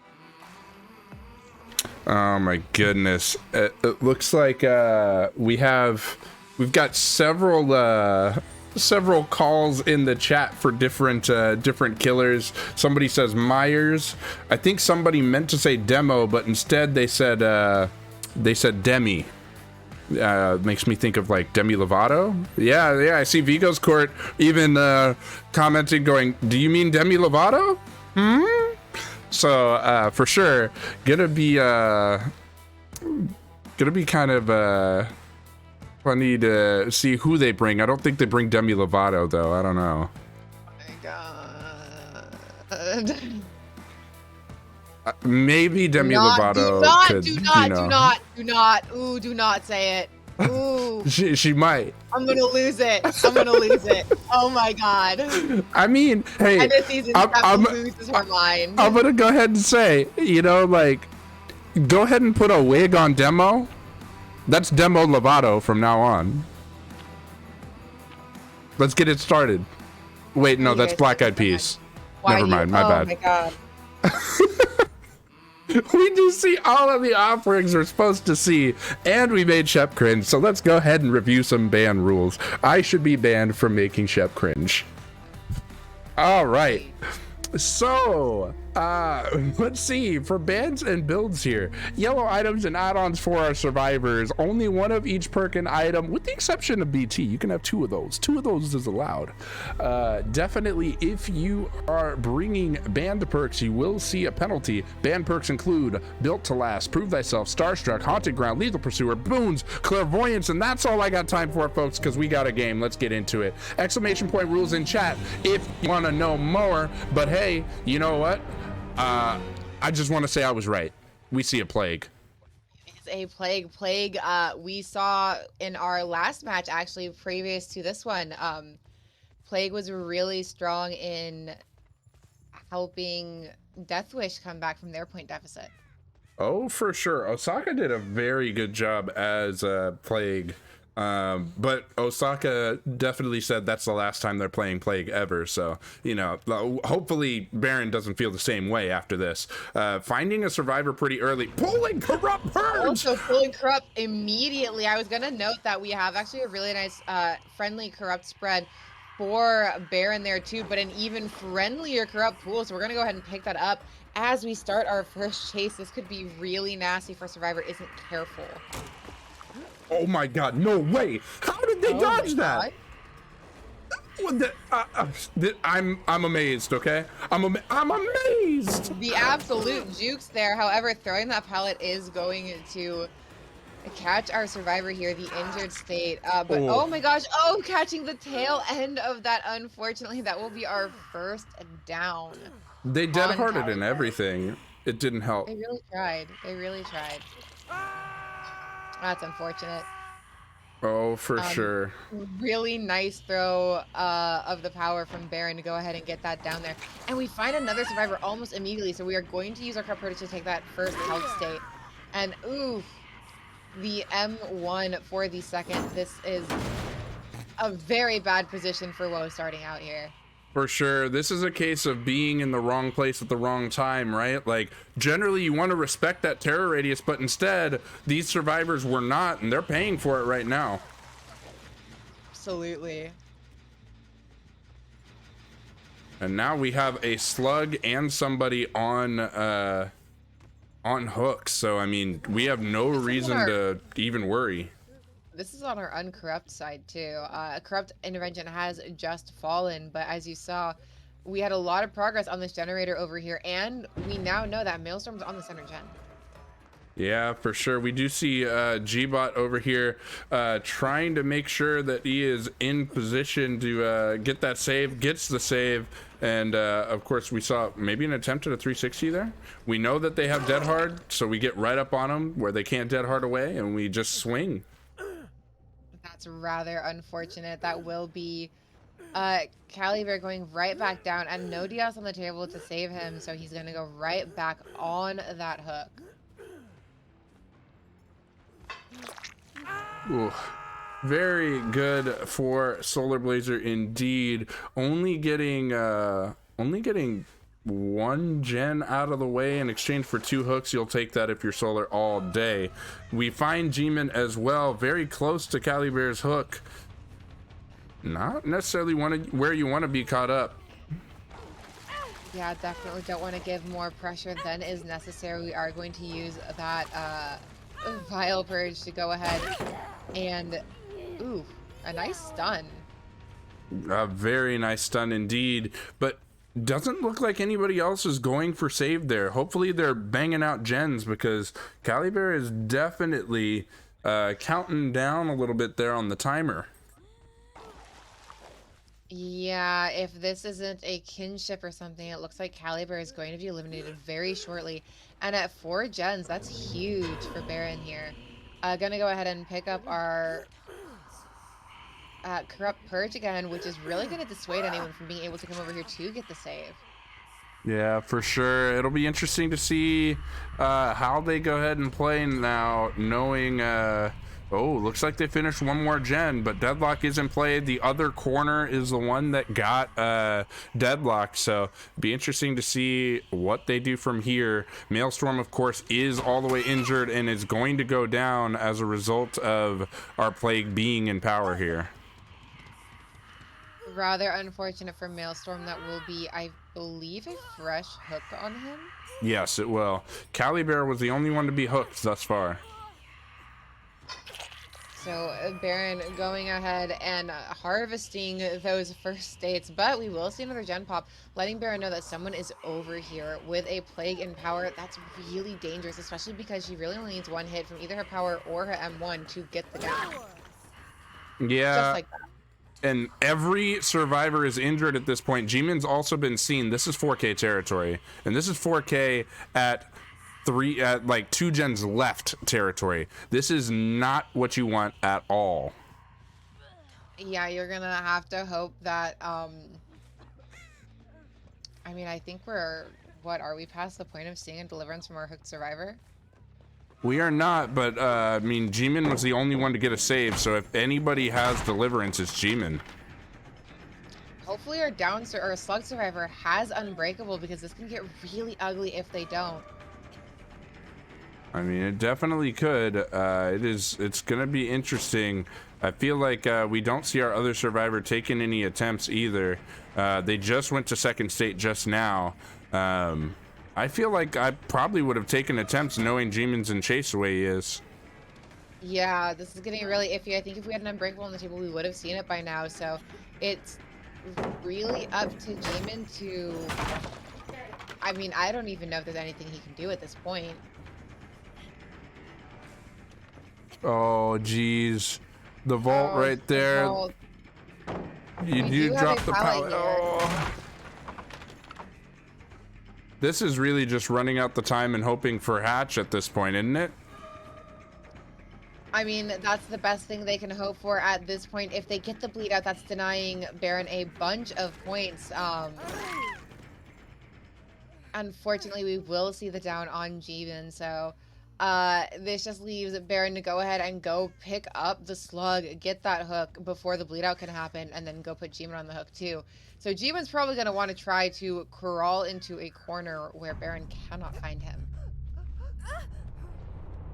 Oh my goodness! It looks like we've got several calls in the chat for different killers. Somebody says Myers. I think somebody meant to say Demo, but instead they said Demi. Makes me think of like Demi Lovato. Yeah. I see Vigo's Court even commenting, going, "Do you mean Demi Lovato?" So for sure, gonna be gonna be kind of funny to see who they bring. I don't think they bring Demi Lovato though. I don't know. Oh my god. Maybe Demi Not, Lovato could, do not. Ooh, do not say it. Ooh. she might. I'm gonna lose it. I'm gonna lose it. Oh my god. I mean, hey, And this season, Steph loses her mind. I'm gonna go ahead and say, you know, like, go ahead and put a wig on Demo. That's Demo Lovato from now on. Let's get it started. Wait, no, that's Black Eyed Peas. Never mind, my bad. Oh my god. We do see all of the offerings we're supposed to see, and we made Shep cringe, so let's go ahead and review some ban rules. I should be banned from making Shep cringe. All right. So, let's see, for bans and builds here, yellow items and add-ons for our survivors, only one of each perk and item, with the exception of BT. You can have two of those is allowed. Definitely, if you are bringing banned perks, you will see a penalty. Banned perks include Built to Last, Prove Thyself, Starstruck, Haunted Ground, Lethal Pursuer, Boons, Clairvoyance, and that's all I got time for, folks, because we got a game. Let's get into it. Exclamation point rules in chat if you want to know more, but hey, you know what? I just want to say I was right. We see a plague. It's a plague. We saw in our last match, actually, previous to this one, Plague was really strong in helping Deathwish come back from their point deficit. Oh, for sure. Osaka did a very good job as Plague. But Osaka definitely said that's the last time they're playing Plague ever. So, you know, hopefully Baron doesn't feel the same way after this. Finding a survivor pretty early. Pulling Corrupt Purge! Also pulling Corrupt immediately. I was going to note that we have actually a really nice friendly Corrupt spread for Baron there too, but an even friendlier Corrupt pool. So we're going to go ahead and pick that up as we start our first chase. This could be really nasty if our survivor isn't careful. Oh my god, no way! How did they dodge that? I'm amazed, okay? I'm amazed! The absolute jukes there. However, throwing that pallet is going to catch our survivor here, the injured state. But oh my gosh, catching the tail end of that. Unfortunately, that will be our first down. They dead-hearted and everything. It didn't help. They really tried. That's unfortunate. Oh, for sure. Really nice throw of the power from Baron to go ahead and get that down there. And we find another survivor almost immediately. So we are going to use our Corrupt Purge to take that first health state. And ooh, the M1 for the second. This is a very bad position for Woe starting out here. For sure. This is a case of being in the wrong place at the wrong time, right? Like, generally you want to respect that terror radius, but instead, these survivors were not, and they're paying for it right now. Absolutely. And now we have a slug and somebody on hooks. So, I mean, we have no reason to even worry. This is on our uncorrupt side too. Corrupt intervention has just fallen, but as you saw, we had a lot of progress on this generator over here, and we now know that Maelstrom's on the center gen. Yeah, for sure. We do see G-Bot over here trying to make sure that he is in position to get that save, gets the save, and of course we saw maybe an attempt at a 360 there. We know that they have dead hard, so we get right up on them where they can't dead hard away, and we just swing. That's rather unfortunate. That will be Caliber going right back down, and no DS on the table to save him, so he's going to go right back on that hook. Ooh, very good for Solar Blazer indeed. Only getting one gen out of the way in exchange for 2 hooks. You'll take that if you're Solar all day. We find G-Man as well, very close to Caliber's hook. Not necessarily where you want to be caught up. Yeah, definitely don't want to give more pressure than is necessary. We are going to use that Vile Purge to go ahead and, ooh, a nice stun. A very nice stun indeed. But Doesn't look like anybody else is going for save there. Hopefully they're banging out gens, because Caliber is definitely counting down a little bit there on the timer. Yeah, if this isn't a kinship or something, it looks like Caliber is going to be eliminated very shortly. And at 4 gens, that's huge for Baron here. Gonna go ahead and pick up our Corrupt Purge again, which is really going to dissuade anyone from being able to come over here to get the save. Yeah, for sure. It'll be interesting to see how they go ahead and play now, knowing... oh, looks like they finished one more gen, but Deadlock is in play. The other corner is the one that got Deadlock, so be interesting to see what they do from here. Maelstrom, of course, is all the way injured and is going to go down as a result of our Plague being in power here. Rather unfortunate for Maelstrom. That will be, I believe, a fresh hook on him. Yes, it will. Caliber was the only one to be hooked thus far. So Baron going ahead and harvesting those first states, but we will see another gen pop, letting Baron know that someone is over here with a Plague in power. That's really dangerous, especially because she really only needs one hit from either her power or her M1 to get the down. Yeah. Just like that. And every survivor is injured at this point. G-Min's also been seen. This is 4K territory, and this is 4K at like 2 gens left territory. This is not what you want at all. Yeah, you're gonna have to hope that I mean, I think are we past the point of seeing a deliverance from our hooked survivor? We are not, but I mean, G-Min was the only one to get a save, so if anybody has deliverance, it's G-Min. Hopefully our our slug survivor has unbreakable, because this can get really ugly if they don't. I mean, it definitely could. It's gonna be interesting. I feel like we don't see our other survivor taking any attempts either. They just went to second state just now. I feel like I probably would have taken attempts knowing G-Min's in chase the way he is. Yeah, this is getting really iffy. I think if we had an unbreakable on the table, we would have seen it by now. So it's really up to G-Min to... I mean, I don't even know if there's anything he can do at this point. Oh, geez. The vault right there. Vault. You dropped the pallet. Oh. This is really just running out the time and hoping for hatch at this point, isn't it? I mean, that's the best thing they can hope for at this point. If they get the bleed out, that's denying Baron a bunch of points. Unfortunately, we will see the down on G-Min, so this just leaves Baron to go ahead and go pick up the slug, get that hook before the bleed out can happen, and then go put G-Min on the hook too. So G-Min's probably going to want to try to crawl into a corner where Baron cannot find him.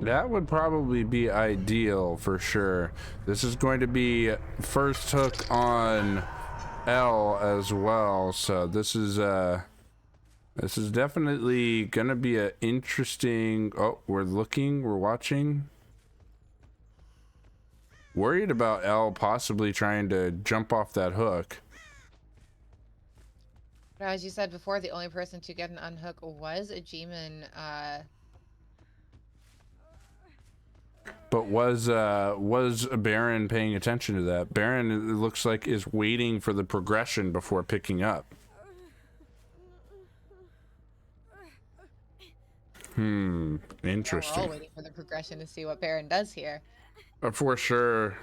That would probably be ideal for sure. This is going to be first hook on L as well, so this is definitely gonna be an interesting... Oh, we're watching. Worried about L possibly trying to jump off that hook. As you said before, the only person to get an unhook was a G-Min. But was Baron paying attention to that? Baron, it looks like, is waiting for the progression before picking up. Interesting. Yeah, we're all waiting for the progression to see what Baron does here. For sure.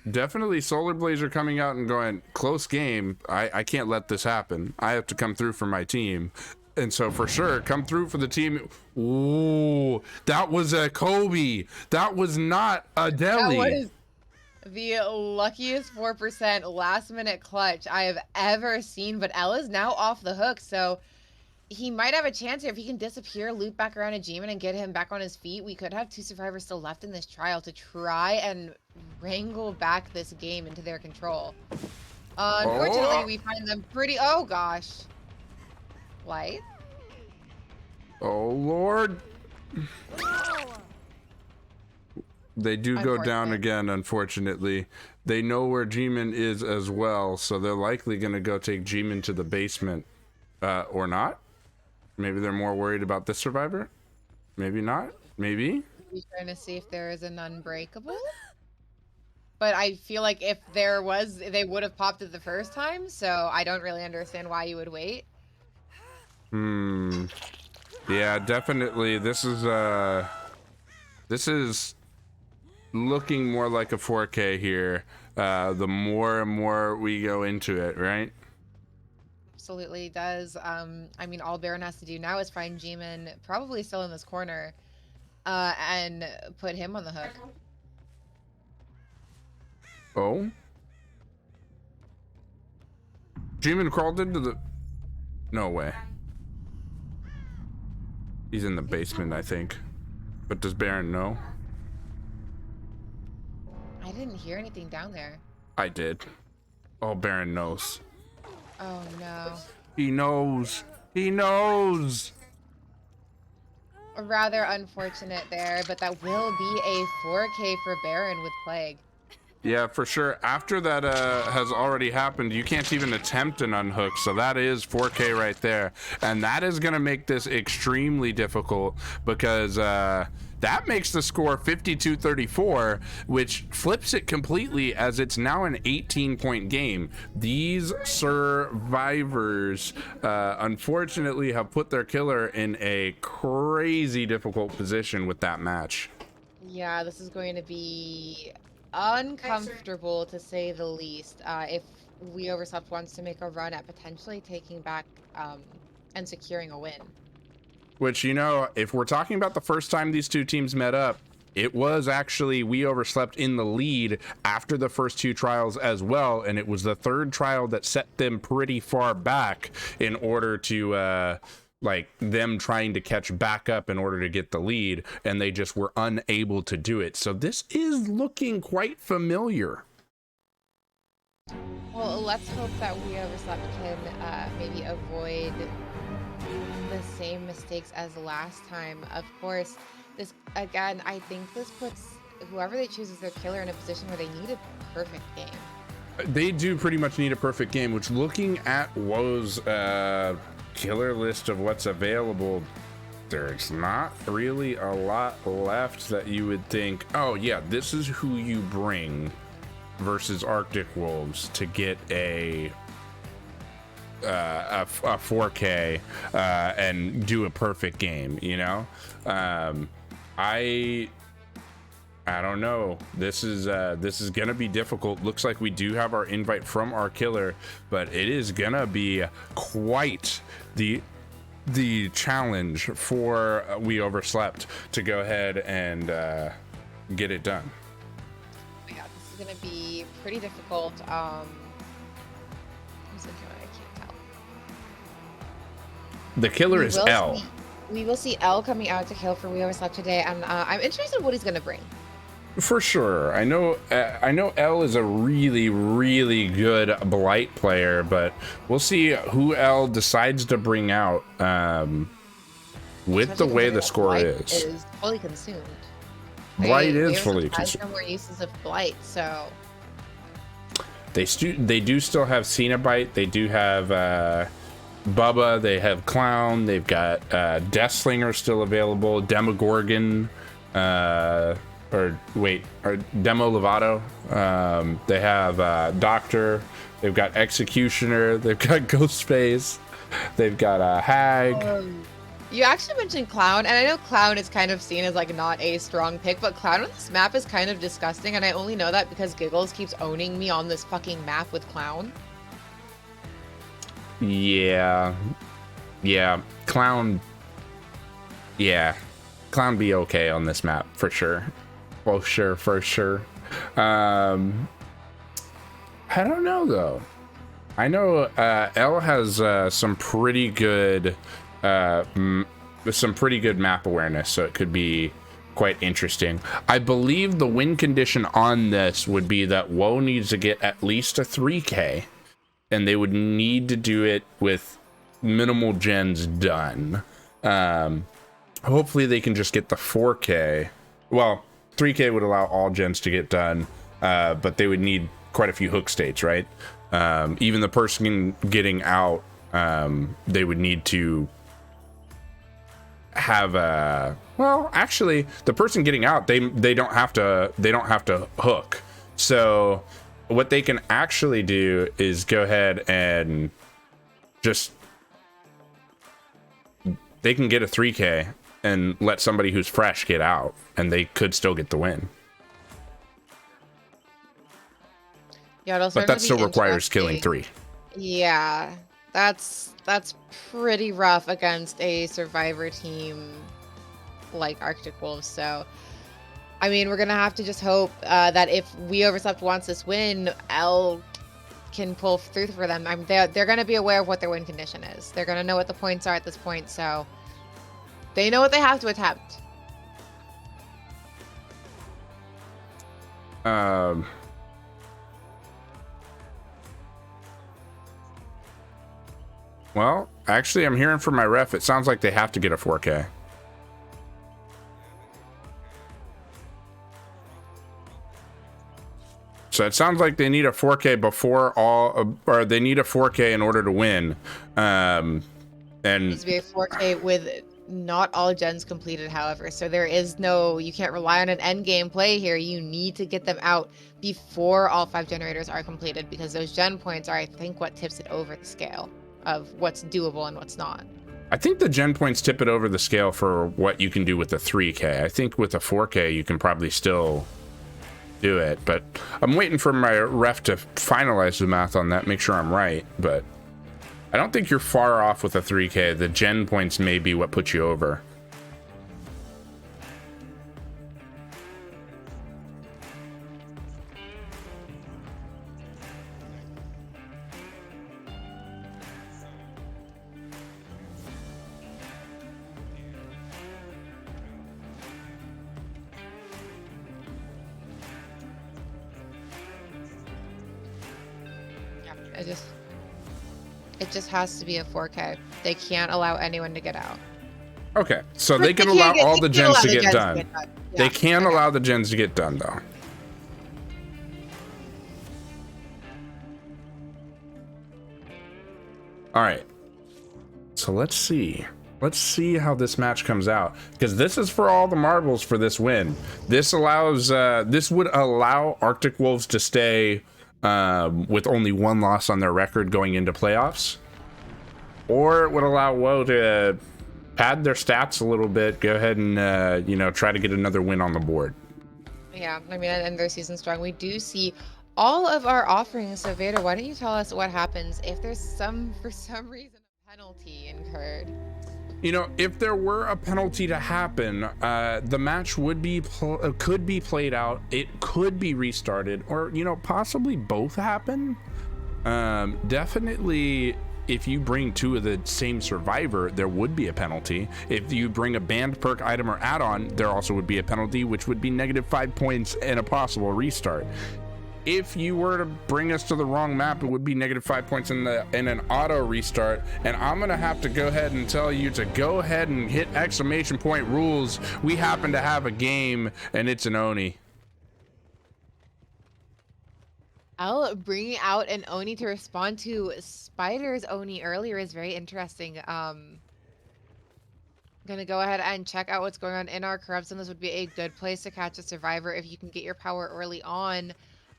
Definitely Solar Blazer coming out and going, close game. I can't let this happen. I have to come through for my team. And so for sure, come through for the team. Ooh, that was a Kobe. That was not a Deli. That was the luckiest 4% last minute clutch I have ever seen. But Ella's now off the hook, so he might have a chance here if he can disappear, loop back around a G-Min and get him back on his feet. We could have 2 survivors still left in this trial to try and wrangle back this game into their control. Unfortunately, we find them pretty... Oh, gosh. Light? Oh, Lord. They do go down again, unfortunately. They know where G-Man is as well, so they're likely going to go take G-Man to the basement. Or not. Maybe they're more worried about this survivor. Maybe not. Maybe. You're trying to see if there is an unbreakable? But I feel like if there was, they would have popped it the first time, so I don't really understand why you would wait. Yeah, definitely. This is looking more like a 4K here. The more and more we go into it, right? Absolutely does. I mean, all Baron has to do now is find G-Man, probably still in this corner, and put him on the hook. Oh? G-Man crawled into the... No way. He's in the basement, I think. But does Baron know? I didn't hear anything down there. I did. Oh, Baron knows. Oh, no. He knows. He knows. Rather unfortunate there, but that will be a 4K for Baron with Plague. Yeah, for sure. After that has already happened, you can't even attempt an unhook, so that is 4K right there. And that is going to make this extremely difficult because that makes the score 52-34, which flips it completely as it's now an 18-point game. These survivors, unfortunately, have put their killer in a crazy difficult position with that match. Yeah, this is going to be uncomfortable to say the least. If We Overslept wants to make a run at potentially taking back and securing a win. Which, you know, if we're talking about the first time these two teams met up, it was actually We Overslept in the lead after the first two trials as well, and it was the third trial that set them pretty far back in order to like them trying to catch back up in order to get the lead, and they just were unable to do it. So this is looking quite familiar. Well, let's hope that We Overslept can maybe avoid the same mistakes as last time. Of course, this again, I think this puts whoever they choose as their killer in a position where they need a perfect game. They do pretty much need a perfect game, which looking at Woe's killer list of what's available, there's not really a lot left that you would think, oh yeah, this is who you bring versus Arctic Wolves to get a 4K and do a perfect game, you know. I don't know. This is gonna be difficult. Looks like we do have our invite from our killer, but it is gonna be quite the challenge for We Overslept to go ahead and get it done. Yeah, this is gonna be pretty difficult. Who's the killer? I can't tell. The killer is L. We will see L coming out to kill for We Overslept today, and I'm interested in what he's gonna bring. For sure. I know L is a really, really good Blight player, but we'll see who L decides to bring out with the way the score is fully consumed. Blight is fully consumed. No more uses of Blight, so they do still have Cenobite. They do have Bubba. They have Clown. They've got Deathslinger still available. Demogorgon. Or Demo Lovato. They have Doctor. They've got Executioner. They've got Ghostface. They've got Hag. You actually mentioned Clown, and I know Clown is kind of seen as like not a strong pick, but Clown on this map is kind of disgusting, and I only know that because Giggles keeps owning me on this fucking map with Clown. Yeah. Clown. Yeah. Clown be okay on this map for sure. For sure. I don't know though. I know L has some pretty good map awareness, so it could be quite interesting. I believe the win condition on this would be that Woe needs to get at least a 3K, and they would need to do it with minimal gens done. Hopefully they can just get the 4K. Well, 3K would allow all gens to get done, but they would need quite a few hook states, right? Even the person getting out, they would need to have a, well, actually the person getting out, they don't have to hook. So what they can actually do is go ahead and just, they can get a 3K and let somebody who's fresh get out, and they could still get the win. Yeah, But that still requires killing 3. Yeah, that's pretty rough against a survivor team like Arctic Wolves. So, I mean, we're gonna have to just hope that if We Overslept wants this win, L can pull through for them. They're gonna be aware of what their win condition is. They're gonna know what the points are at this point, so they know what they have to attempt. Well, actually, I'm hearing from my ref, it sounds like they have to get a 4K. So it sounds like they need a 4K before all, or they need a 4K in order to win. And it needs to be a 4K with not all gens completed, however. So there is no, you can't rely on an end game play here. You need to get them out before all 5 generators are completed, because those gen points are, I think, what tips it over the scale of what's doable and what's not. I think the gen points tip it over the scale for what you can do with the 3K. I think with a 4K, you can probably still do it, but I'm waiting for my ref to finalize the math on that, make sure I'm right, but I don't think you're far off with a 3K. The gen points may be what puts you over. It just has to be a 4K. They can't allow anyone to get out. Okay, so they can allow all the gens to get done. Yeah. They can allow the gens to get done, though. All right. So let's see. Let's see how this match comes out, because this is for all the marbles for this win. This allows, this would allow Arctic Wolves to stay with only 1 loss on their record going into playoffs, or it would allow Woe to pad their stats a little bit, go ahead and you know, try to get another win on the board. Yeah, I mean, and their season strong. We do see all of our offerings. So Vader, why don't you tell us what happens if there's for some reason a penalty incurred? You know, if there were a penalty to happen, the match would be could be played out. It could be restarted, or, you know, possibly both happen. Definitely, if you bring 2 of the same survivor, there would be a penalty. If you bring a banned perk item or add-on, there also would be a penalty, which would be -5 points and a possible restart. If you were to bring us to the wrong map, it would be -5 points in an auto restart. And I'm gonna have to go ahead and tell you to go ahead and hit exclamation point rules. We happen to have a game, and it's an Oni. I'll bring out an Oni to respond to Spider's Oni earlier is very interesting. Gonna go ahead and check out what's going on in our corrupt zone. This would be a good place to catch a survivor if you can get your power early on.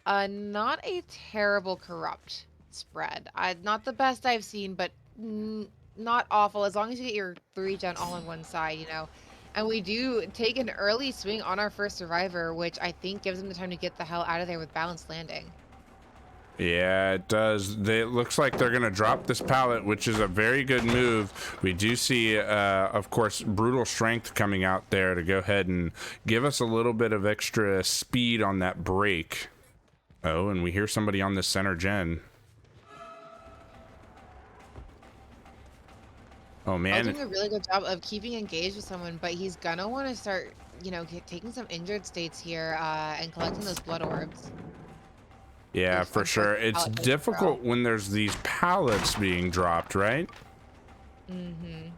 Not a terrible corrupt spread. Not the best I've seen, but not awful, as long as you get your 3 gen all on one side, you know. And we do take an early swing on our first survivor, which I think gives them the time to get the hell out of there with balanced landing. Yeah, it does. It looks like they're going to drop this pallet, which is a very good move. We do see, of course, Brutal Strength coming out there to go ahead and give us a little bit of extra speed on that break. Oh, and we hear somebody on this center gen. Oh, man. Doing a really good job of keeping engaged with someone, but he's going to want to start, you know, taking some injured states here and collecting those blood orbs. Yeah, for sure. It's difficult when there's these pallets being dropped, right? Mm-hmm.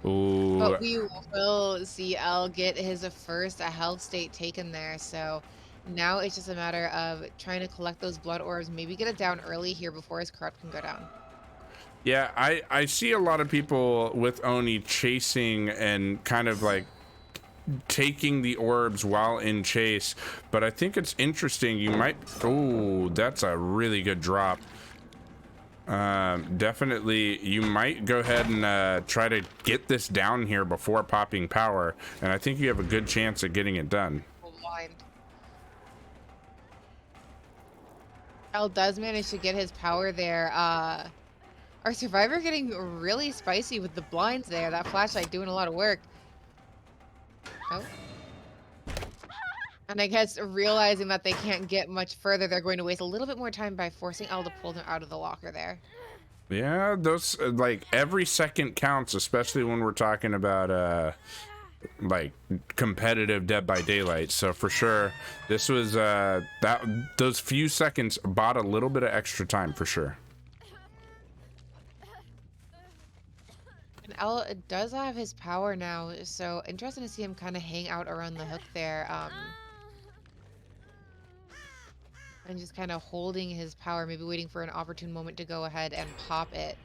Ooh. But we will see L get his first health state taken there, so Now it's just a matter of trying to collect those blood orbs, maybe get it down early here before his corrupt can go down. Yeah, I see a lot of people with Oni chasing and kind of like taking the orbs while in chase, but I think it's interesting. You might, oh, that's a really good drop. Definitely you might go ahead and try to get this down here before popping power, and I think you have a good chance at getting it done. Blind. El does manage to get his power there. Our survivor getting really spicy with the blinds there. That flashlight doing a lot of work. Oh. And I guess realizing that they can't get much further, they're going to waste a little bit more time by forcing El to pull them out of the locker there. Yeah, those like every second counts, especially when we're talking about like competitive Dead by Daylight. So for sure, this was those few seconds bought a little bit of extra time for sure. And El does have his power now, so interesting to see him kind of hang out around the hook there. And just kind of holding his power, maybe waiting for an opportune moment to go ahead and pop it.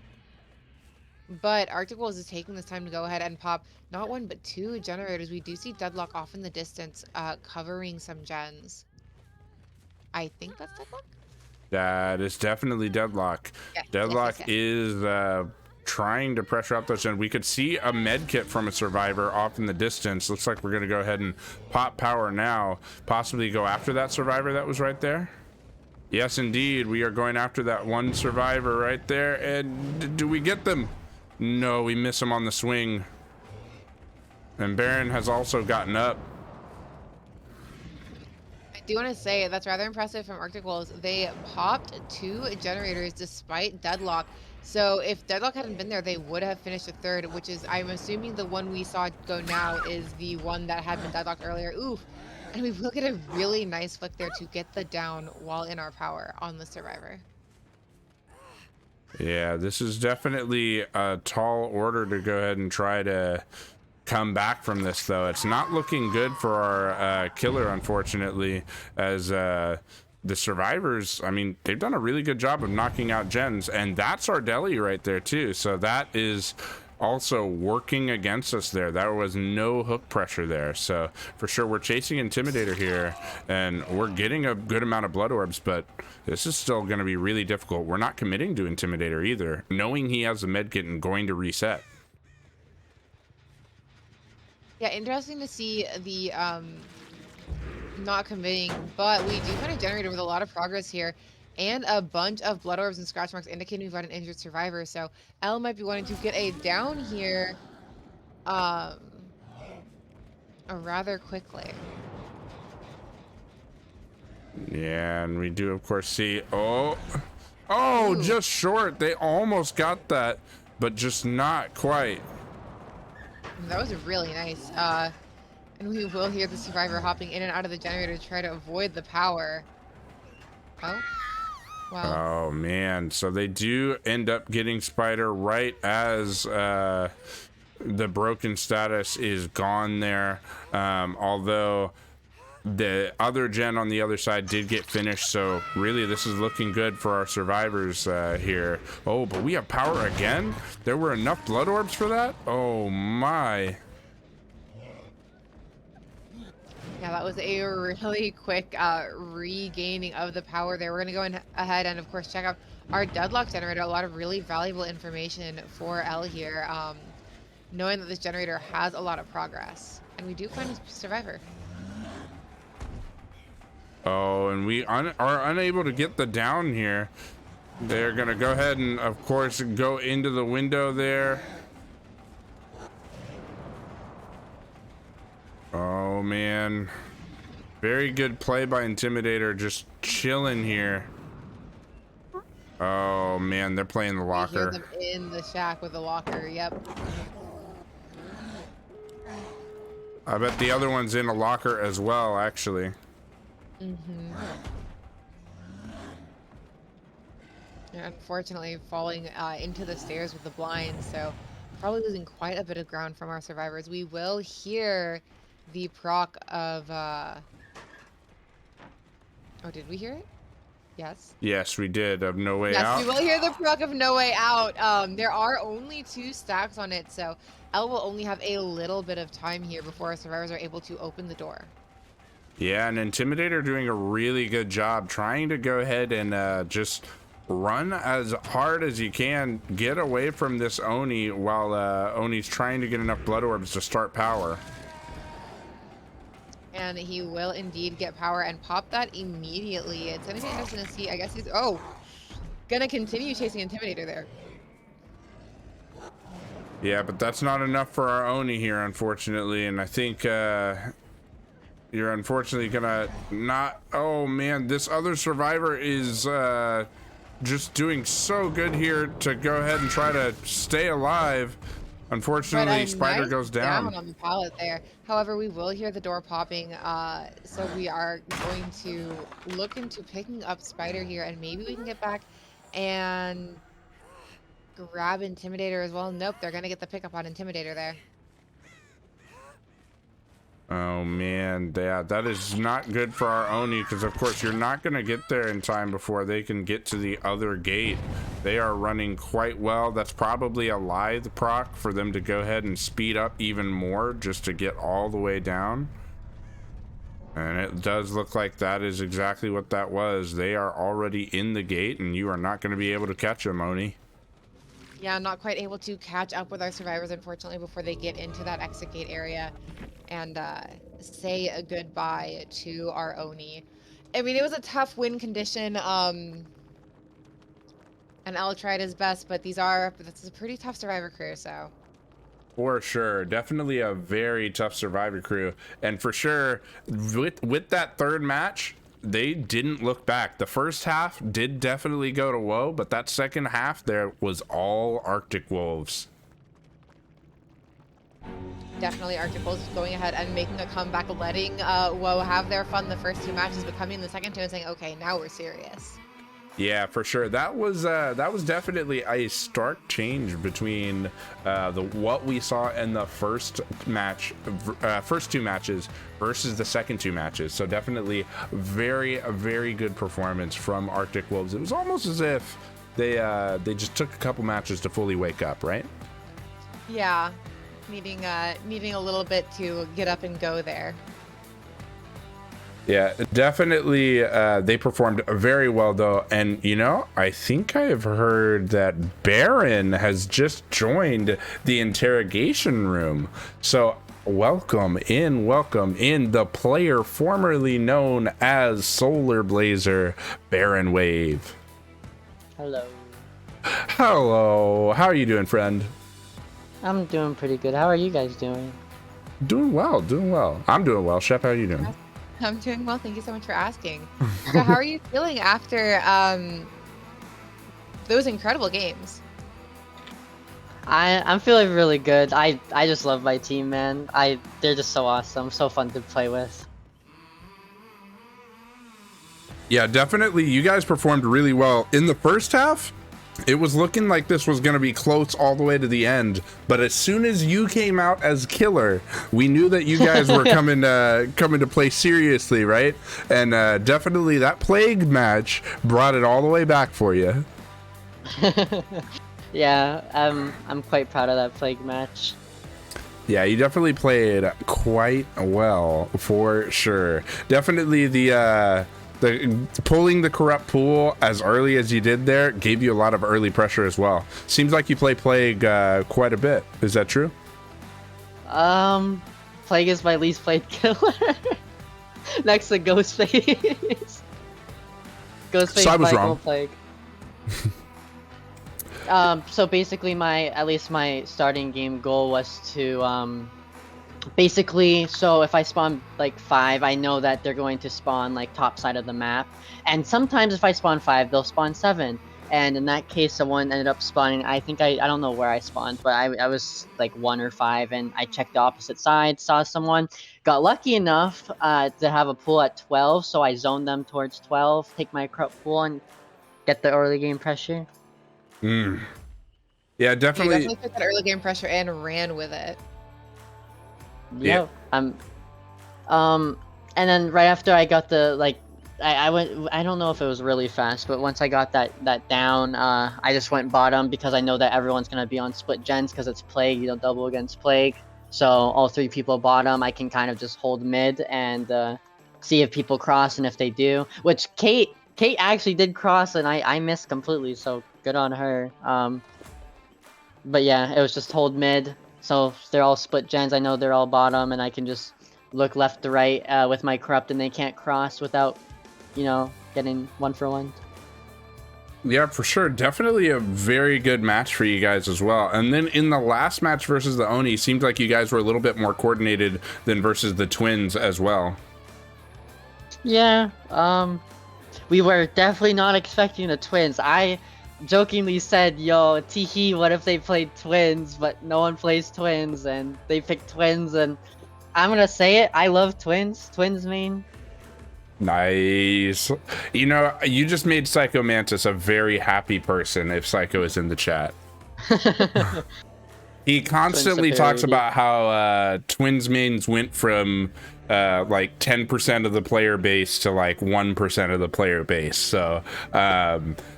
But Arctic Wolves is taking this time to go ahead and pop not one but two generators. We do see Deadlock off in the distance, covering some gens. I think that's Deadlock? That is definitely Deadlock. Yes, Deadlock yes. is trying to pressure up those gens. We could see a med kit from a survivor off in the distance. Looks like we're going to go ahead and pop power now. Possibly go after that survivor that was right there. Yes, indeed. We are going after that one survivor right there. And do we get them? No, we miss him on the swing. And Baron has also gotten up. I do want to say that's rather impressive from Arctic Wolves. They popped two generators despite Deadlock. So if Deadlock hadn't been there, they would have finished a third, which is, I'm assuming the one we saw go now is the one that had been Deadlocked earlier. Oof. And we look at a really nice flick there to get the down while in our power on the survivor. Yeah, this is definitely a tall order to go ahead and try to come back from this, though. It's not looking good for our killer, unfortunately, as the survivors, I mean, they've done a really good job of knocking out gens, and that's our deli right there, too. So that is also working against us there. There was no hook pressure there. So for sure, we're chasing Intimidator here, and we're getting a good amount of blood orbs, but this is still going to be really difficult. We're not committing to Intimidator either, knowing he has a medkit and going to reset. Yeah, interesting to see the not committing, but we do find a generator with a lot of progress here and a bunch of blood orbs and scratch marks indicating we've got an injured survivor. So Elle might be wanting to get a down here rather quickly. Yeah, and we do of course see, oh, Ooh. just short. They almost got that, but just not quite. That was really nice. And we will hear the survivor hopping in and out of the generator to try to avoid the power. Oh, wow. Oh man, so they do end up getting Spider right as the broken status is gone there. Although the other gen on the other side did get finished, so really this is looking good for our survivors here. Oh, but we have power again? There were enough blood orbs for that? Oh my. Yeah, that was a really quick regaining of the power there. We're going to go in ahead and, of course, check out our deadlock generator. A lot of really valuable information for Elle here, knowing that this generator has a lot of progress. And we do find a survivor. Oh, and we are unable to get the down here. They're going to go ahead and, of course, go into the window there. Oh, man. Very good play by Intimidator, just chilling here. Oh, man, they're playing the locker. We hear them in the shack with the locker, yep. I bet the other one's in a locker as well, actually. Mm-hmm. And unfortunately, falling into the stairs with the blinds, so probably losing quite a bit of ground from our survivors. We will hear the proc of Oh, did we hear it? Yes. Yes, we did. Of No Way Yes, Out. we will hear the proc of No Way Out. There are only 2 stacks on it, so L will only have a little bit of time here before our survivors are able to open the door. Yeah, and Intimidator doing a really good job trying to go ahead and just run as hard as you can, get away from this Oni while Oni's trying to get enough blood orbs to start power. And he will indeed get power and pop that immediately. It's gonna be interesting to see. I guess he's gonna continue chasing Intimidator there. Yeah, but that's not enough for our Oni here, unfortunately, and I think you're unfortunately gonna not. Oh man, this other survivor is just doing so good here to go ahead and try to stay alive. Unfortunately, Spider goes down on the pallet there. However, we will hear the door popping, so we are going to look into picking up Spider here, and maybe we can get back and grab Intimidator as well. Nope, they're gonna get the pickup on Intimidator there. Oh man, yeah, that is not good for our Oni, because of course you're not going to get there in time before they can get to the other gate. They are running quite well. That's probably a lithe proc for them to go ahead and speed up even more just to get all the way down. And it does look like that is exactly what that was. They are already in the gate and you are not going to be able to catch them, Oni. Yeah, not quite able to catch up with our survivors, unfortunately, before they get into that exit gate area and say a goodbye to our Oni. I mean, it was a tough win condition, and L tried his best, but this is a pretty tough survivor crew, so. For sure, definitely a very tough survivor crew, and for sure, with that third match, they didn't look back. The first half did definitely go to woe, but that second half there was all Arctic Wolves. Definitely Arctic Wolves going ahead and making a comeback, letting woe have their fun the first 2 matches, but coming in the second 2 and saying, okay, now we're serious. Yeah, for sure. That was definitely a stark change between what we saw in the first match, first 2 matches versus the second 2 matches. So definitely a very good performance from Arctic Wolves. It was almost as if they just took a couple matches to fully wake up, right? Yeah, needing a little bit to get up and go there. Yeah, definitely. They performed very well, though. And, you know, I think I've heard that Baron has just joined the interrogation room. So welcome in the player formerly known as Solar Blazer, Baron Wave. Hello. Hello. How are you doing, friend? I'm doing pretty good. How are you guys doing? Doing well. I'm doing well. Shep, how are you doing? I'm doing well. Thank you so much for asking. So how are you feeling after those incredible games? I'm feeling really good. I just love my team, man. They're just so awesome, so fun to play with. Yeah, definitely. You guys performed really well in the first half. It was looking like this was going to be close all the way to the end, but as soon as you came out as killer, we knew that you guys were coming to play seriously, right? And definitely that plague match brought it all the way back for you. Yeah, I'm quite proud of that plague match. Yeah, you definitely played quite well for sure. Definitely the pulling the corrupt pool as early as you did there gave you a lot of early pressure as well. Seems like you play Plague quite a bit. Is that true? Plague is my least played killer. Next to Ghostface. Ghostface So I was Michael wrong. Plague. So basically at least my starting game goal was to basically, so if I spawn like 5, I know that they're going to spawn like top side of the map, and sometimes if I spawn 5, they'll spawn 7, and in that case someone ended up spawning, I think I don't know where I spawned, but I was like 1 or 5, and I checked the opposite side, saw someone, got lucky enough to have a pool at 12, so I zoned them towards 12, take my corrupt pool and get the early game pressure. Yeah, definitely. You definitely took that early game pressure and ran with it. Yeah. And then right after I got the I went. I don't know if it was really fast, but once I got that down, I just went bottom because I know that everyone's gonna be on split gens because it's plague. You know, double against plague. So all 3 people bottom, I can kind of just hold mid and see if people cross, and if they do, which Kate actually did cross, and I missed completely. So good on her. But yeah, it was just hold mid. So they're all split gens. I know they're all bottom, and I can just look left to right with my corrupt, and they can't cross without, you know, getting 1-for-1. Yeah, for sure. Definitely a very good match for you guys as well. And then in the last match versus the Oni, seemed like you guys were a little bit more coordinated than versus the Twins as well. Yeah, we were definitely not expecting the Twins. I jokingly said, yo, teehee, what if they played Twins? But no one plays Twins, and they picked Twins, and I'm gonna say it, I love Twins. Twins main. Nice. You know, you just made Psycho Mantis a very happy person if Psycho is in the chat. He constantly talks about how Twins mains went from like 10% of the player base to like 1% of the player base. So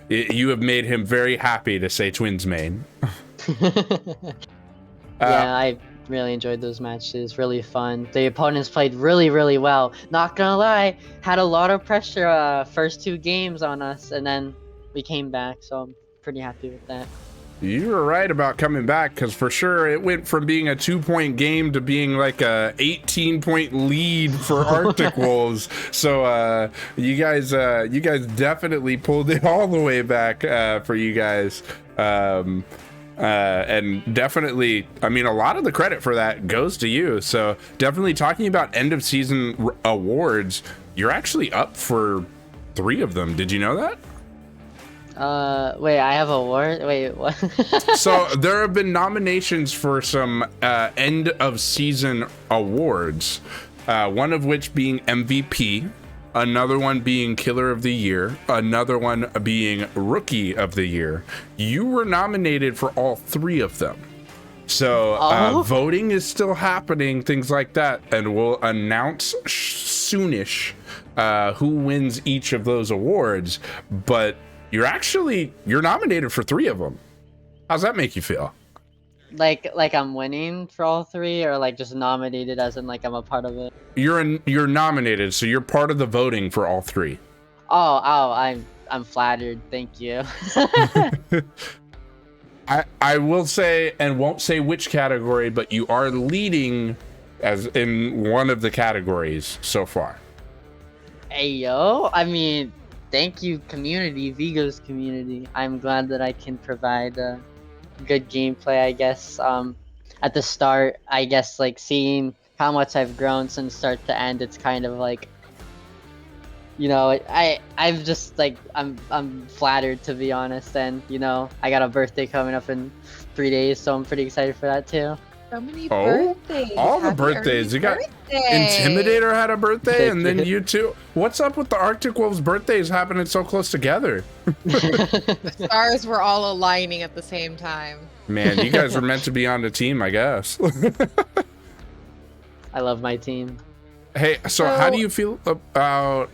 you have made him very happy to say Twins main. Yeah, I really enjoyed those matches. Really fun. The opponents played really, really well. Not gonna lie, had a lot of pressure first 2 games on us, and then we came back. So I'm pretty happy with that. You were right about coming back, because for sure it went from being a 2-point game to being like a 18-point lead for Arctic Wolves. So you guys definitely pulled it all the way back for you guys. And definitely, I mean, a lot of the credit for that goes to you. So definitely, talking about end of season awards, you're actually up for 3 of them. Did you know that? Wait, I have a award? Wait, what? So there have been nominations for some end of season awards, one of which being MVP, another one being Killer of the Year, another one being Rookie of the Year. You were nominated for all 3 of them. So voting is still happening, things like that, and we'll announce soonish who wins each of those awards. But you're nominated for 3 of them. How's that make you feel? Like I'm winning for all 3, or like just nominated as in like I'm a part of it? You're nominated, so you're part of the voting for all 3. Oh, I'm flattered. Thank you. I will say, and won't say which category, but you are leading as in one of the categories so far. Hey yo, I mean, thank you, community, Vigo's community. I'm glad that I can provide good gameplay, I guess. At the start, I guess, like, seeing how much I've grown since start to end, it's kind of like, you know, I'm just like, I'm flattered, to be honest. And you know, I got a birthday coming up in 3 days, so I'm pretty excited for that too. So many birthdays. All the birthdays. You got Intimidator had a birthday, and then you too. What's up with the Arctic Wolves birthdays happening so close together? The stars were all aligning at the same time. Man, you guys were meant to be on the team, I guess. I love my team. Hey, so how do you feel about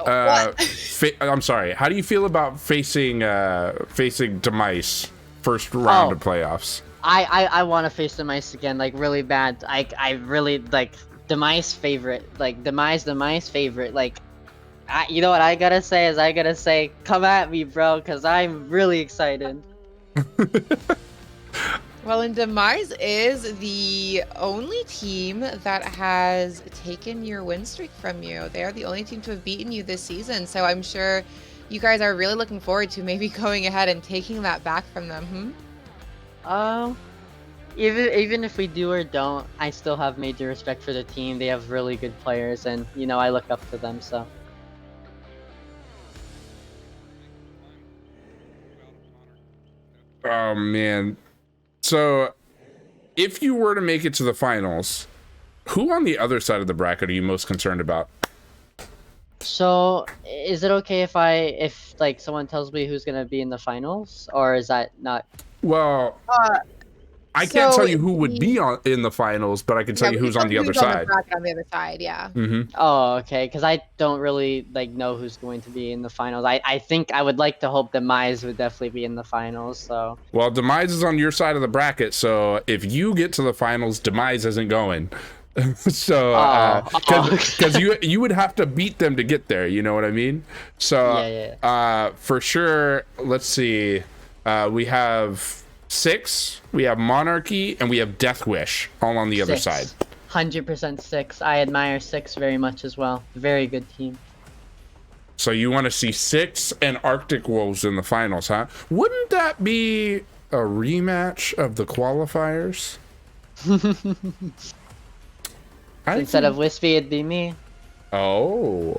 I'm sorry, how do you feel about facing Demise first round of playoffs? I want to face Demise again, like, really bad. I really like Demise favorite, like Demise favorite. Like, you know what I gotta say, come at me, bro, because I'm really excited. Well, and Demise is the only team that has taken your win streak from you. They are the only team to have beaten you this season. So I'm sure you guys are really looking forward to maybe going ahead and taking that back from them. Even if we do or don't, I still have major respect for the team. They have really good players, and you know, I look up to them. So. Oh man. So, if you were to make it to the finals, who on the other side of the bracket are you most concerned about? So, is it okay if like someone tells me who's gonna be in the finals, or is that not? Well, I can't So tell you who would be in the finals, but I can tell you we who's can on the tell other who's on the side. bracket on the other side, yeah. Oh, okay. Because I don't really like know who's going to be in the finals. I think I would like to hope Demise would definitely be in the finals. So Well, Demise is on your side of the bracket, so if you get to the finals, Demise isn't going. So, because you would have to beat them to get there, you know what I mean? So, yeah. For sure, let's see. We have 6, we have Monarchy, and we have Death Wish all on the other side. 100% 6. I admire 6 very much as well. Very good team. So you want to see 6 and Arctic Wolves in the finals, huh? Wouldn't that be a rematch of the qualifiers? Instead of Wispy, it'd be me. So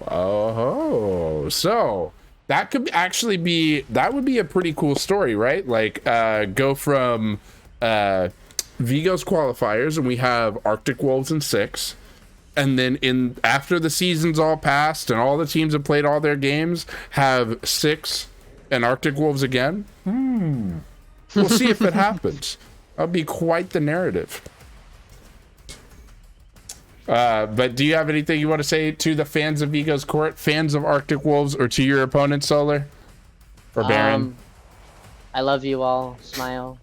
that could actually be, that would be a pretty cool story, right? Like go from Vigo's qualifiers, and we have Arctic Wolves in 6, and then after the season's all passed and all the teams have played all their games, have 6 and Arctic Wolves again. We'll see if it happens. That'll be quite the narrative. But do you have anything you want to say to the fans of Vigo's Court, fans of Arctic Wolves, or to your opponent, Solar or Baron? I love you all. Smile.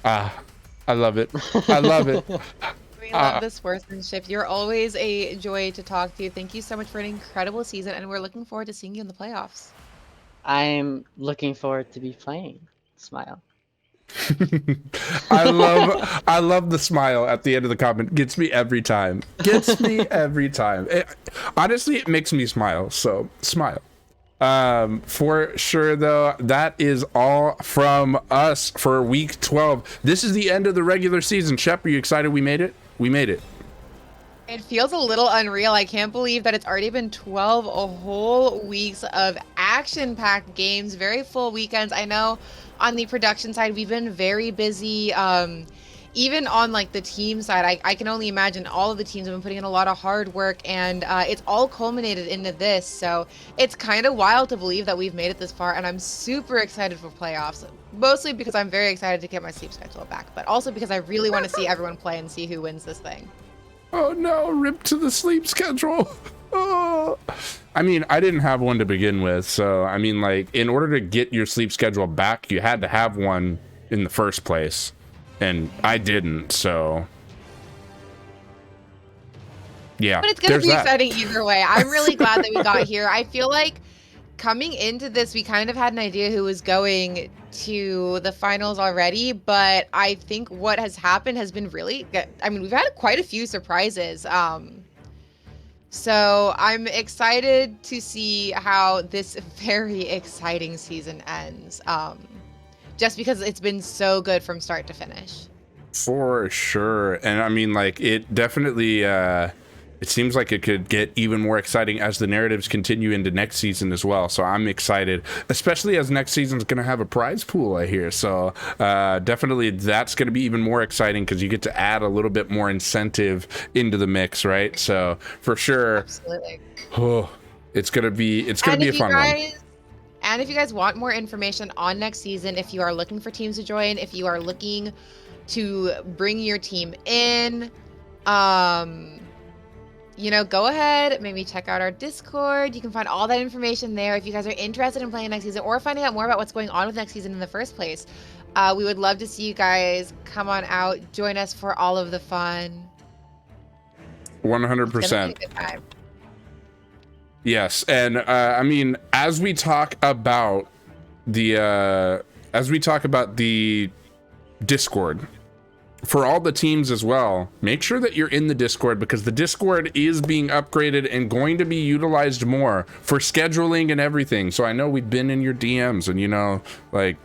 I love it. I love it. We love the sportsmanship. You're always a joy to talk to. Thank you so much for an incredible season, and we're looking forward to seeing you in the playoffs. I'm looking forward to be playing. Smile. I love the smile at the end of the comment. Gets me every time. Honestly, it makes me smile. So smile. For sure though, that is all from us for week 12. This is the end of the regular season. Shep, are you excited we made it? We made it. It feels a little unreal. I can't believe that it's already been 12 whole weeks of action-packed games, very full weekends. I know on the production side, we've been very busy. Even on like the team side, I can only imagine all of the teams have been putting in a lot of hard work, and it's all culminated into this. So it's kind of wild to believe that we've made it this far, and I'm super excited for playoffs. Mostly because I'm very excited to get my sleep schedule back, but also because I really want to see everyone play and see who wins this thing. Oh no, rip to the sleep schedule. Oh. I mean, I didn't have one to begin with, so I mean, like, in order to get your sleep schedule back, you had to have one in the first place, and I didn't, so yeah. But it's gonna be exciting either way. I'm really glad that we got here. I feel like coming into this, we kind of had an idea who was going to the finals already, but I think what has happened has been really good. I mean, we've had quite a few surprises. So I'm excited to see how this very exciting season ends. Just because it's been so good from start to finish. For sure. And I mean, like, it definitely it seems like it could get even more exciting as the narratives continue into next season as well. So I'm excited, especially as next season's going to have a prize pool, I hear. So definitely that's going to be even more exciting because you get to add a little bit more incentive into the mix, right? So for sure. Absolutely. Oh, it's going to be a fun one. And if you guys want more information on next season, if you are looking for teams to join, if you are looking to bring your team in, you know, go ahead, maybe check out our Discord. You can find all that information there if you guys are interested in playing next season or finding out more about what's going on with next season in the first place. We would love to see you guys come on out, join us for all of the fun. 100%. Yes, and I mean, as we talk about the Discord, for all the teams as well, make sure that you're in the Discord because the Discord is being upgraded and going to be utilized more for scheduling and everything. So I know we've been in your DMs, and you know, like,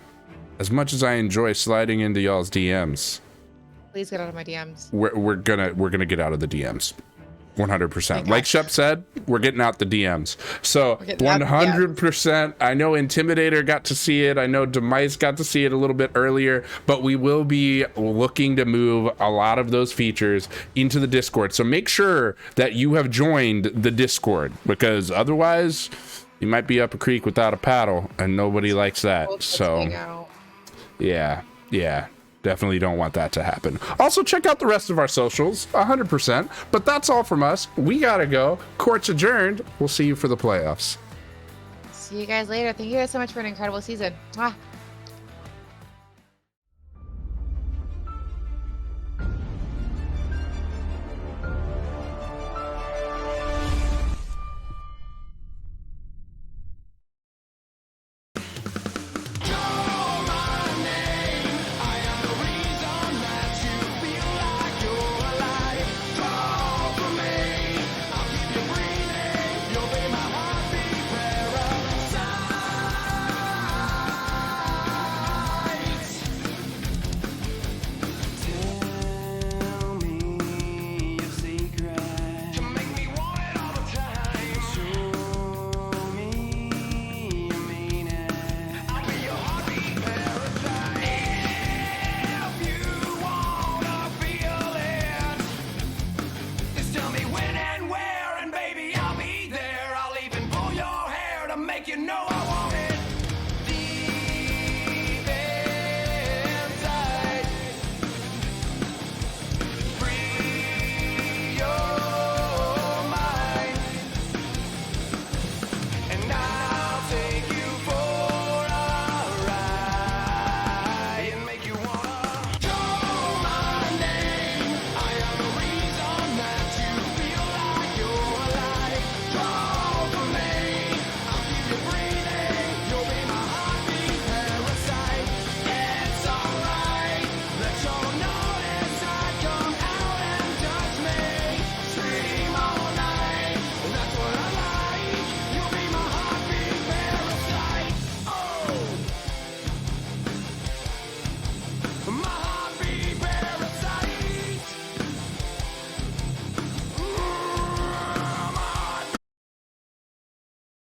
as much as I enjoy sliding into y'all's DMs, please get out of my DMs. We're gonna get out of the DMs. 100%. Like Shep said, we're getting out the DMs. So 100%. I know Intimidator got to see it. I know Demise got to see it a little bit earlier, but we will be looking to move a lot of those features into the Discord. So make sure that you have joined the Discord because otherwise you might be up a creek without a paddle and nobody likes that. So yeah. Definitely don't want that to happen. Also, check out the rest of our socials, 100%. But that's all from us. We gotta go. Court's adjourned. We'll see you for the playoffs. See you guys later. Thank you guys so much for an incredible season. Mwah.